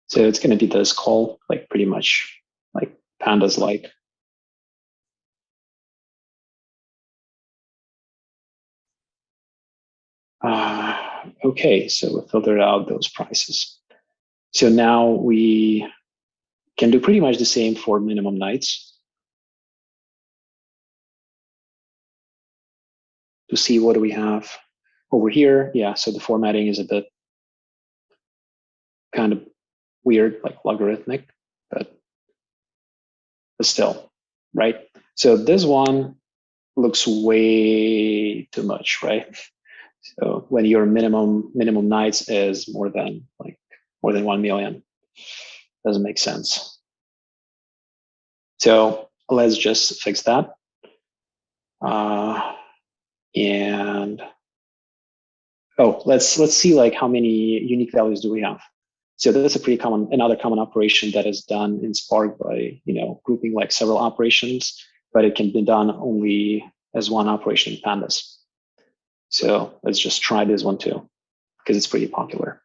So it's going to be this call, like pretty much like pandas like. Okay, so we filtered out those prices. So now we can do pretty much the same for minimum nights to see what do we have over here. Yeah, so the formatting is a bit kind of weird, like logarithmic, but still, right? So this one looks way too much, right? So when your minimum nights is more than 1 million, doesn't make sense. So let's just fix that. And let's see like how many unique values do we have. So that's a pretty common, another common operation that is done in Spark by grouping like several operations, but it can be done only as one operation in Pandas. So let's just try this one too, because it's pretty popular.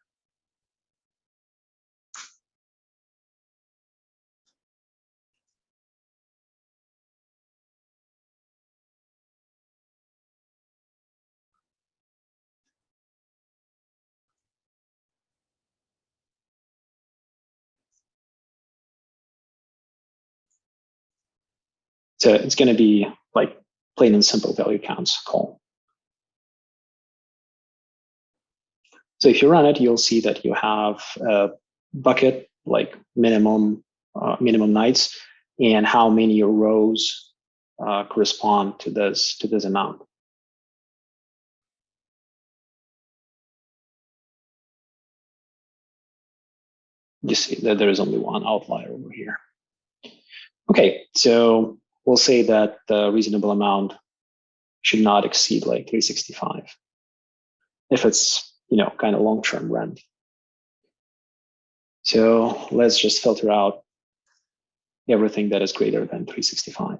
So it's going to be like plain and simple value counts call. So if you run it, you'll see that you have a bucket like minimum nights and how many rows correspond to this amount. You see that there is only one outlier over here. Okay, so we'll say that the reasonable amount should not exceed like 365 if it's kind of long-term rent. So let's just filter out everything that is greater than 365.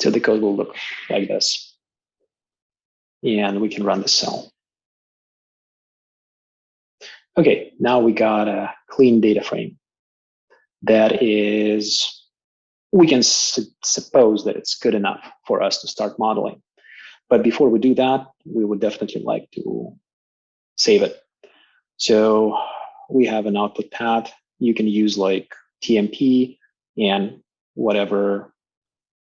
So the code will look like this. And we can run the cell. Okay, now we got a clean data frame. That is, we can suppose that it's good enough for us to start modeling. But before we do that, we would definitely like to save it. So we have an output path. You can use like TMP and whatever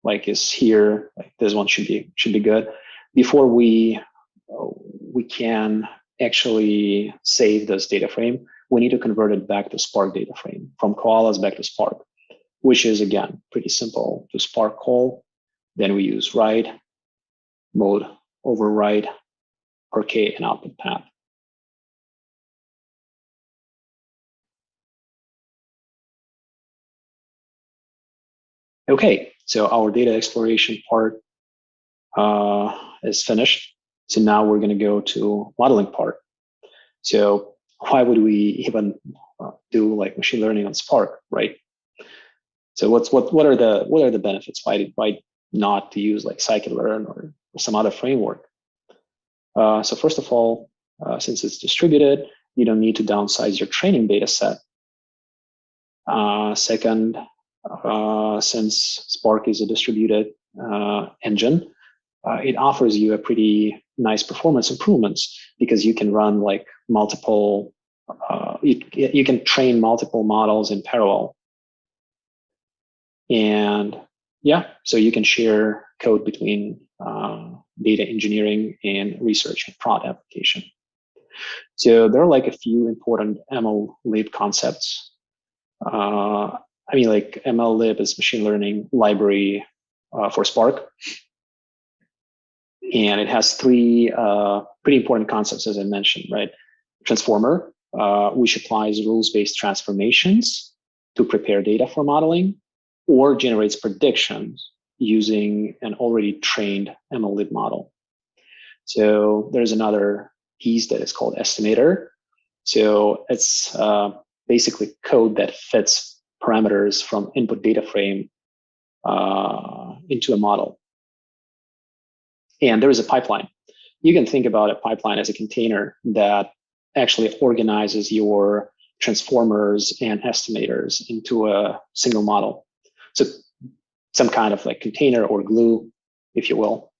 like is here. Like this one should be good. Before we can actually save this data frame, we need to convert it back to Spark data frame, from Koalas back to Spark, which is again pretty simple to Spark call. Then we use write mode override RK and output path. Okay, so our data exploration part is finished. So now we're going to go to modeling part. So why would we even do like machine learning on Spark, right? So what are the benefits? Why not to use like scikit-learn or some other framework? So first of all, since it's distributed, you don't need to downsize your training data set. Second, since Spark is a distributed engine, it offers you a pretty nice performance improvements because you can run like multiple, you can train multiple models in parallel. And yeah, so you can share code between data engineering and research and prod application. So there are like a few important MLlib concepts. I mean, like MLlib is machine learning library for Spark. And it has three pretty important concepts, as I mentioned, right? Transformer, which applies rules-based transformations to prepare data for modeling, or generates predictions using an already trained MLlib model. So there's another piece that is called estimator. So it's basically code that fits parameters from input data frame into a model. And there is a pipeline. You can think about a pipeline as a container that actually organizes your transformers and estimators into a single model. So some kind of like container or glue, if you will.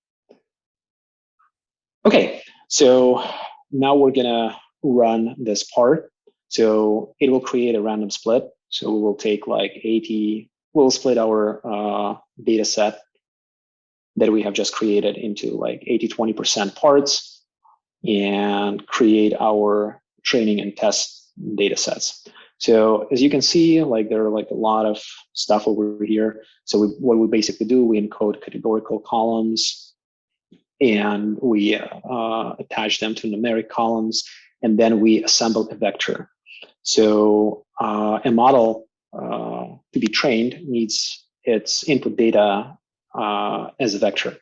Okay, so now we're gonna run this part. So it will create a random split. So we will take like 80, we'll split our data set that we have just created into like 80-20% parts and create our training and test data sets. So as you can see, like there are like a lot of stuff over here. So what we basically do, we encode categorical columns and we attach them to numeric columns, and then we assemble a vector. So a model to be trained needs its input data as a vector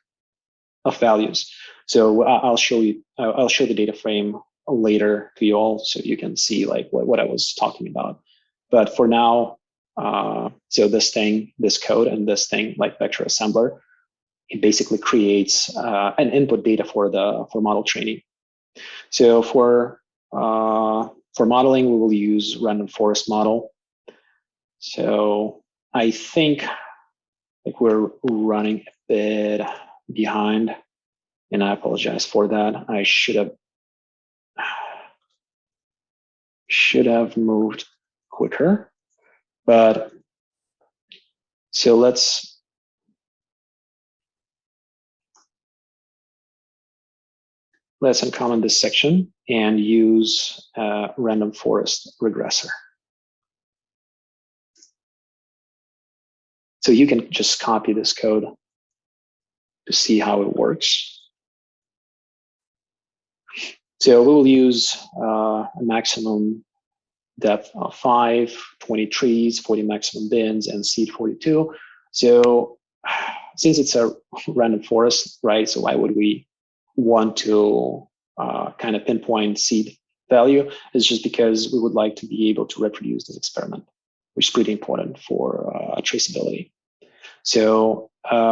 of values. So I'll show you. I'll show the data frame later to you all, so you can see like what I was talking about. But for now, so this thing, this code, and this thing, like vector assembler, it basically creates an input data for model training. So for modeling, we will use random forest model. So I think like we're running a bit behind, and I apologize for that. I should have moved quicker, but so let's uncomment this section and use random forest regressor. So you can just copy this code to see how it works. So we will use a maximum depth of 5, 20 trees, 40 maximum bins, and seed 42. So since it's a random forest, right? So why would we want to kind of pinpoint seed value? It's just because we would like to be able to reproduce this experiment, which is pretty important for traceability. So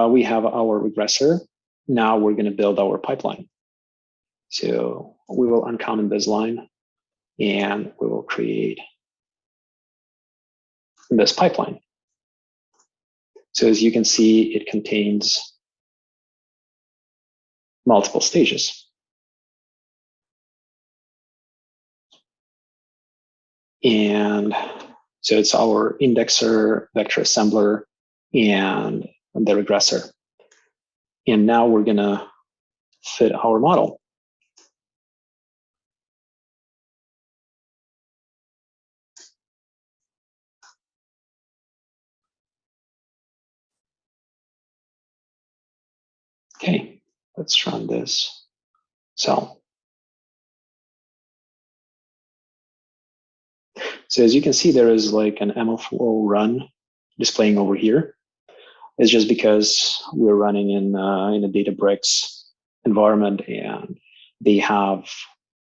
we have our regressor. Now we're going to build our pipeline. So we will uncomment this line and we will create this pipeline. So as you can see, it contains multiple stages. And so it's our indexer, vector assembler, and the regressor. And now we're going to fit our model. Okay, let's run this cell. So as you can see, there is like an MLflow run displaying over here. It's just because we're running in a Databricks environment, and they have,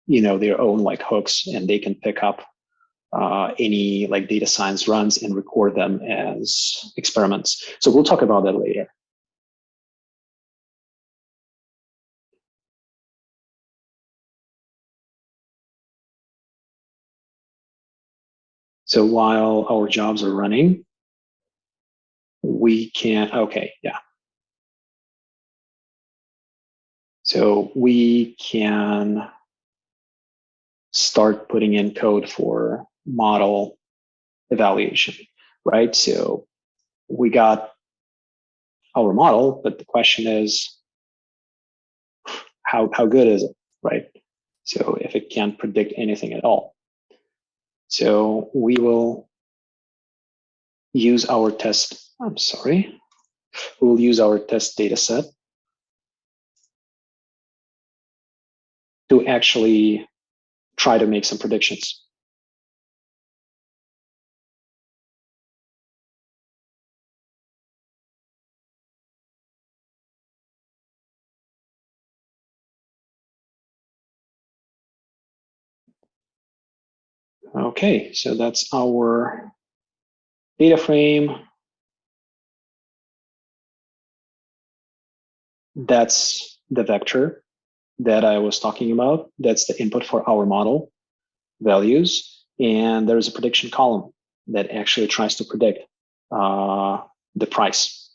their own like hooks, and they can pick up any like data science runs and record them as experiments. So we'll talk about that later. So while our jobs are running, we can, okay, yeah. So we can start putting in code for model evaluation, right? So we got our model, but the question is, how good is it, right? So if it can't predict anything at all. So we will use our test, we'll use our test data set to actually try to make some predictions. Okay, so that's our data frame. That's the vector that I was talking about. That's the input for our model values. And there's a prediction column that actually tries to predict the price.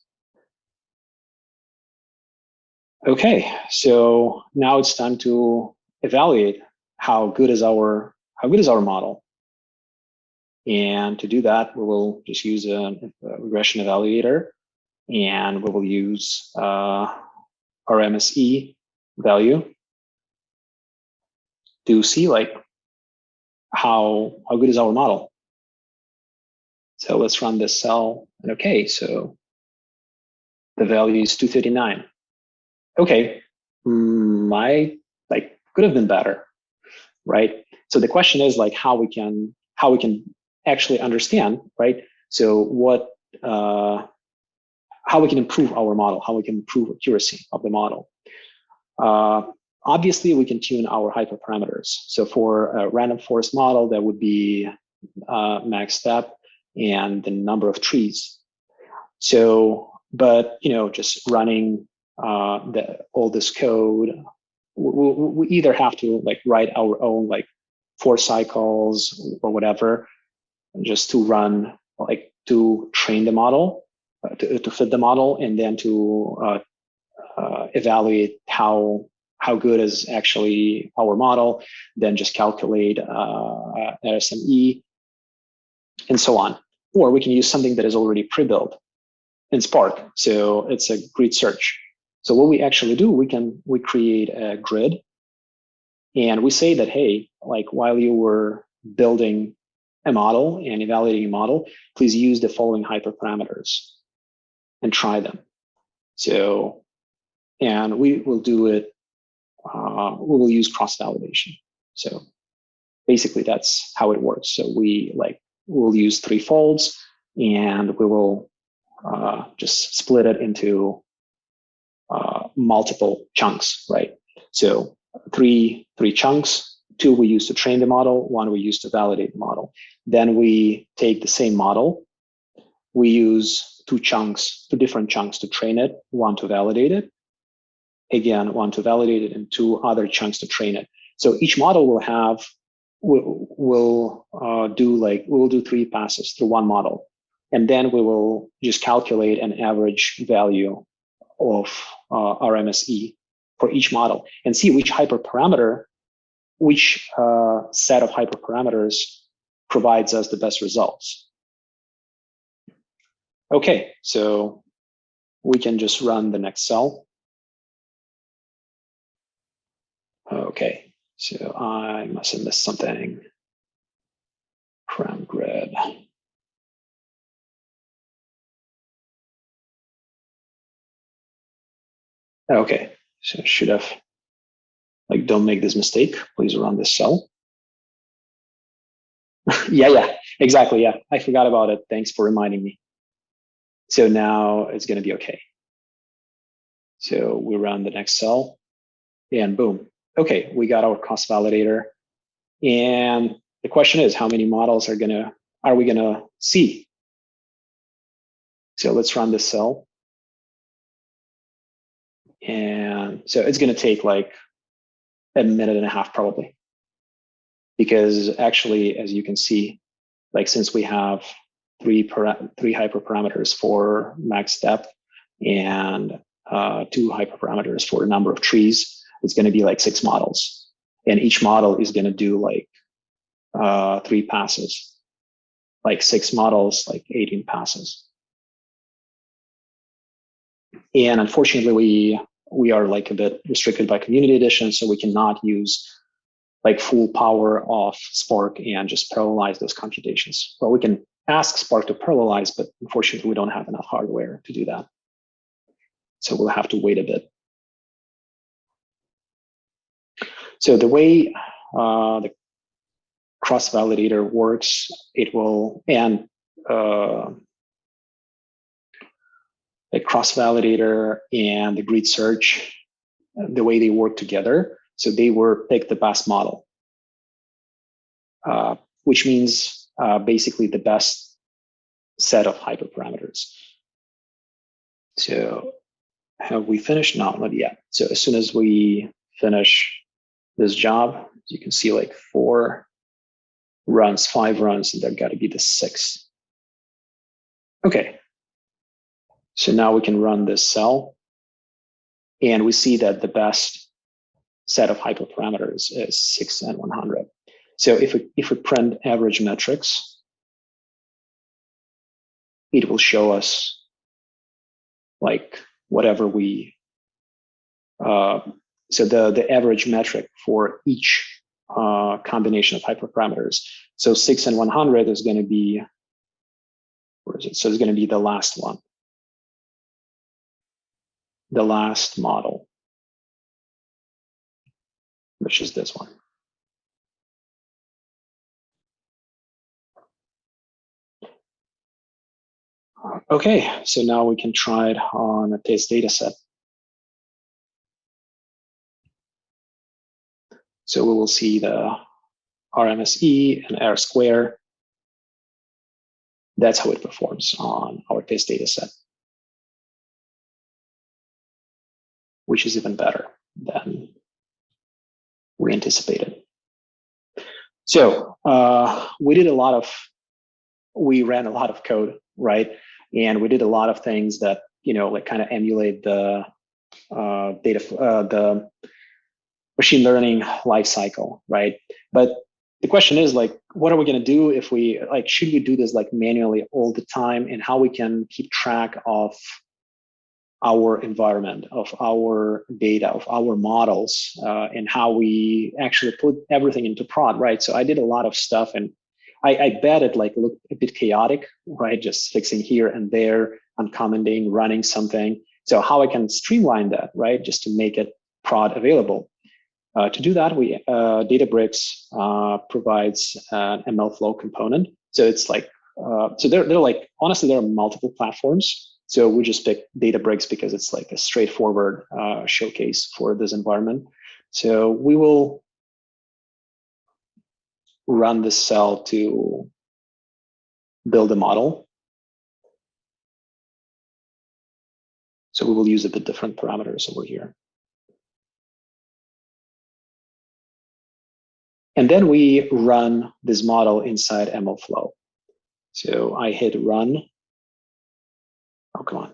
Okay, so now it's time to evaluate how good is our model. And to do that, we will just use a regression evaluator, and we will use our MSE value to see like how good is our model. So let's run this cell. And okay, so the value is 239. Okay, could have been better, right? So the question is like how we can actually understand, right? So what how we can improve our model, how we can improve accuracy of the model. Obviously, we can tune our hyperparameters. So for a random forest model, that would be max step and the number of trees. So, but just running all this code, we either have to like write our own like 4 cycles or whatever, just to run like to train the model, to fit the model, and then to evaluate how good is actually our model, then just calculate RSME and so on. Or we can use something that is already pre-built in Spark. So it's a grid search. So what we actually do, we create a grid, and we say that, hey, like while you were building a model and evaluating a model, please use the following hyperparameters and try them. So, and we will do it, we will use cross-validation. So basically that's how it works. So we'll use 3 folds, and we will just split it into multiple chunks, right? So three chunks, 2 we use to train the model, 1 we use to validate the model. Then we take the same model, we use 2 different chunks to train it, 1 to validate it, again, 1 to validate it, and 2 other chunks to train it. So each model will have, we'll do 3 passes through 1 model. And then we will just calculate an average value of RMSE for each model and see which hyperparameter, which set of hyperparameters provides us the best results. Okay, so we can just run the next cell. Okay, so I must have missed something. Param grid. Okay, so should have, like, don't make this mistake. Please run this cell. yeah, exactly. Yeah, I forgot about it. Thanks for reminding me. So now it's going to be okay. So we run the next cell and boom. Okay, we got our cost validator. And the question is, how many models are we gonna see? So let's run this cell. And so it's gonna take like a minute and a half probably. Because actually, as you can see, like since we have three hyperparameters for max depth and 2 hyperparameters for a number of trees, it's gonna be like 6 models. And each model is gonna do like 3 passes, like 6 models, like 18 passes. And unfortunately, we are like a bit restricted by community edition, so we cannot use like full power of Spark and just parallelize those computations. Well, we can ask Spark to parallelize, but unfortunately, we don't have enough hardware to do that. So we'll have to wait a bit. So the way the cross-validator works, it will, and the cross-validator and the grid search, the way they work together. So they were pick the best model, which means basically the best set of hyperparameters. So have we finished? No, not yet. So as soon as we finish this job, you can see like 4 runs, 5 runs, and there got to be the 6th. Okay. So now we can run this cell, and we see that the best set of hyperparameters is 6 and 100. So if we print average metrics, it will show us like whatever we. So the average metric for each combination of hyperparameters. So 6 and 100 is going to be, where is it? So it's going to be the last one, the last model, which is this one. Okay, so now we can try it on a test data set. So we will see the RMSE and R square. That's how it performs on our test data set, which is even better than we anticipated. So we ran a lot of code, right? And we did a lot of things that, like kind of emulate the the machine learning life cycle, right? But the question is like, what are we going to do if we should we do this like manually all the time, and how we can keep track of our environment, of our data, of our models, and how we actually put everything into prod, right? So I did a lot of stuff, and I bet it like looked a bit chaotic, right? Just fixing here and there, uncommenting, running something. So how I can streamline that, right? Just to make it prod available. To do that, Databricks provides an MLflow component. So it's like, so they're like, honestly, there are multiple platforms. So we just picked Databricks because it's like a straightforward showcase for this environment. So we will run this cell to build a model. So we will use a bit different parameters over here. And then we run this model inside MLflow. So I hit run. Oh, come on.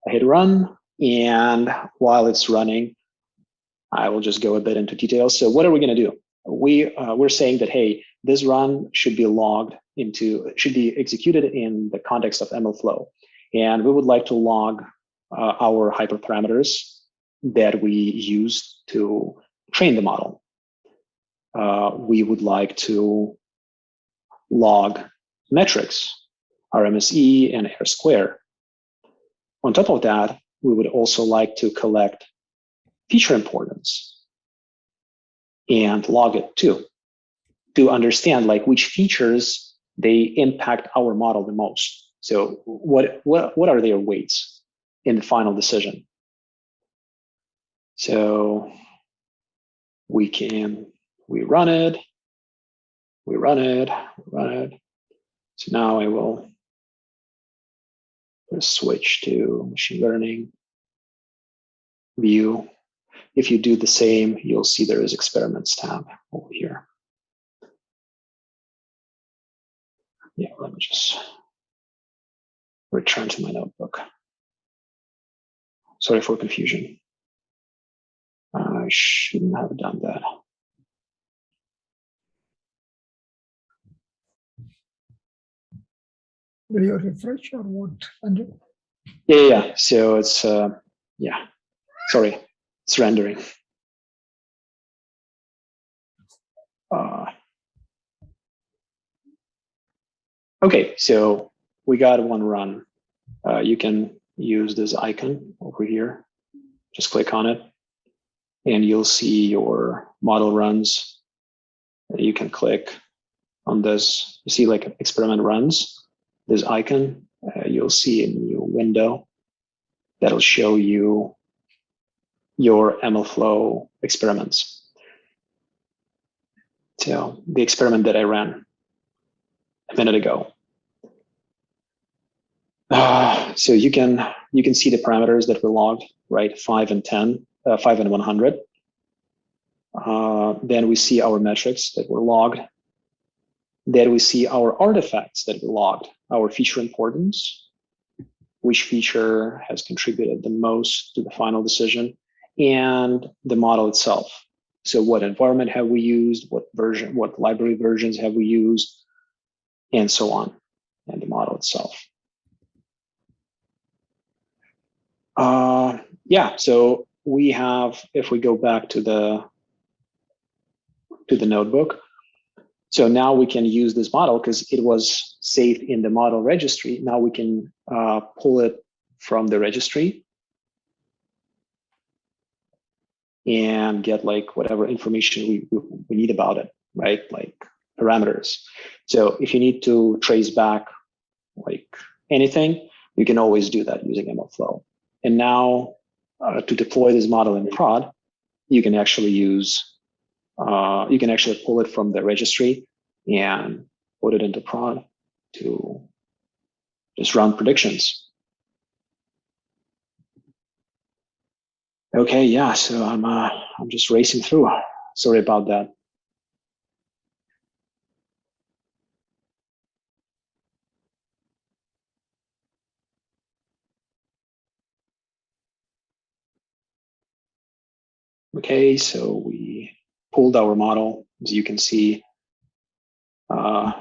I hit run, and while it's running, I will just go a bit into details. So what are we going to do? We're saying that, hey, this run should be should be executed in the context of MLflow. And we would like to log our hyperparameters that we used to train the model. We would like to log metrics, RMSE and R square. On top of that, we would also like to collect feature importance and log it too, to understand like which features they impact our model the most. So what are their weights in the final decision? So we run it. So now I will switch to machine learning view. If you do the same, you'll see there is experiments tab over here. Yeah, let me just return to my notebook. Sorry for confusion. I shouldn't have done that. Will you refresh or what, Andrew? Yeah. So it's, yeah, sorry, it's rendering. Okay, so we got one run. You can use this icon over here. Just click on it, and you'll see your model runs. You can click on this. You see like experiment runs. This icon, you'll see a new window that'll show you your MLflow experiments. So the experiment that I ran a minute ago. So you can see the parameters that were logged, right? 5 and 10, 5 and 100. Then we see our metrics that were logged. Then we see our artifacts that were logged, our feature importance, which feature has contributed the most to the final decision, and the model itself. So what environment have we used, what version, what library versions have we used, and so on, and the model itself. Yeah, so we have, if we go back to the notebook, so now we can use this model because it was saved in the model registry. Now we can pull it from the registry and get like whatever information we need about it, right? Like parameters. So if you need to trace back like anything, you can always do that using MLflow. And now to deploy this model in prod, you can actually use, you can actually pull it from the registry and put it into prod to just run predictions. Okay, yeah, so I'm just racing through. Sorry about that. Okay, so we pulled our model, as you can see, to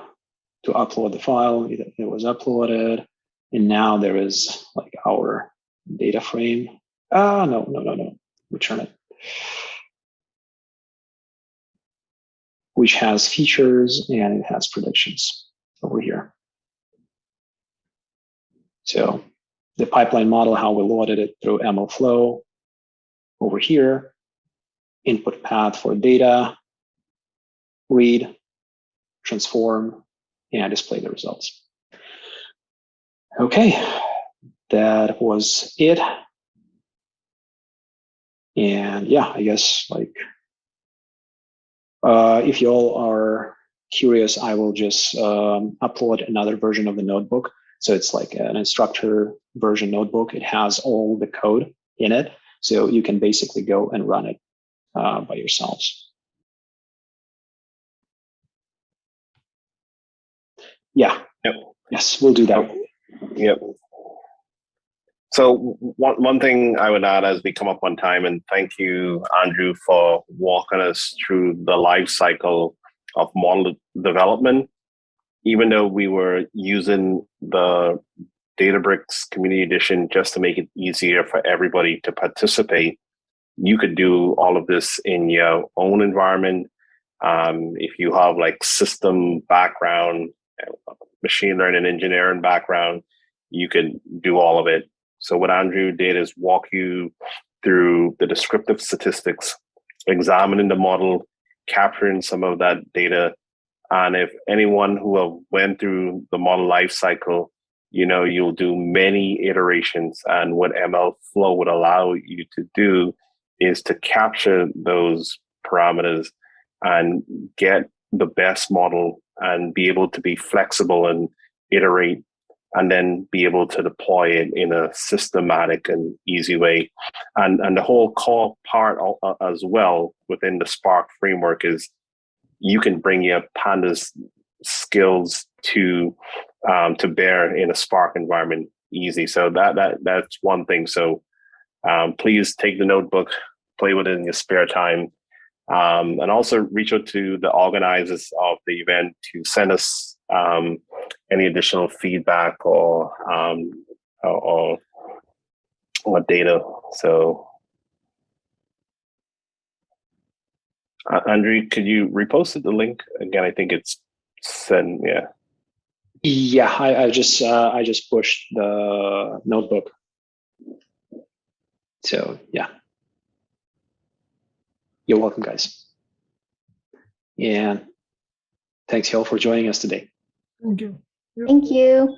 upload the file. It was uploaded, and now there is like our data frame. No, return it. Which has features and it has predictions over here. So the pipeline model, how we loaded it through MLflow over here, input path for data, read, transform, and display the results. Okay, that was it. And yeah, I guess like, if you all are curious, I will just upload another version of the notebook. So it's like an instructor version notebook. It has all the code in it. So you can basically go and run it by yourselves. Yeah. Yep. Yes, we'll do that. Yep. So one thing I would add as we come up on time, and thank you, Andrew, for walking us through the life cycle of model development. Even though we were using the Databricks Community Edition just to make it easier for everybody to participate, you could do all of this in your own environment. If you have like system background, machine learning engineering background, you can do all of it. So what Andrew did is walk you through the descriptive statistics, examining the model, capturing some of that data. And if anyone who have went through the model lifecycle you'll do many iterations. And what ML Flow would allow you to do is to capture those parameters and get the best model and be able to be flexible and iterate, and then be able to deploy it in a systematic and easy way. And the whole core part as well within the Spark framework is you can bring your Pandas skills to bear in a Spark environment easy. So that's one thing. So please take the notebook, play with it in your spare time, and also reach out to the organizers of the event to send us any additional feedback or data. So, Andrew, could you repost the link again? I think it's sent. Yeah. Yeah, I just pushed the notebook. So yeah, you're welcome, guys. And thanks, y'all, for joining us today. Thank you. Thank you.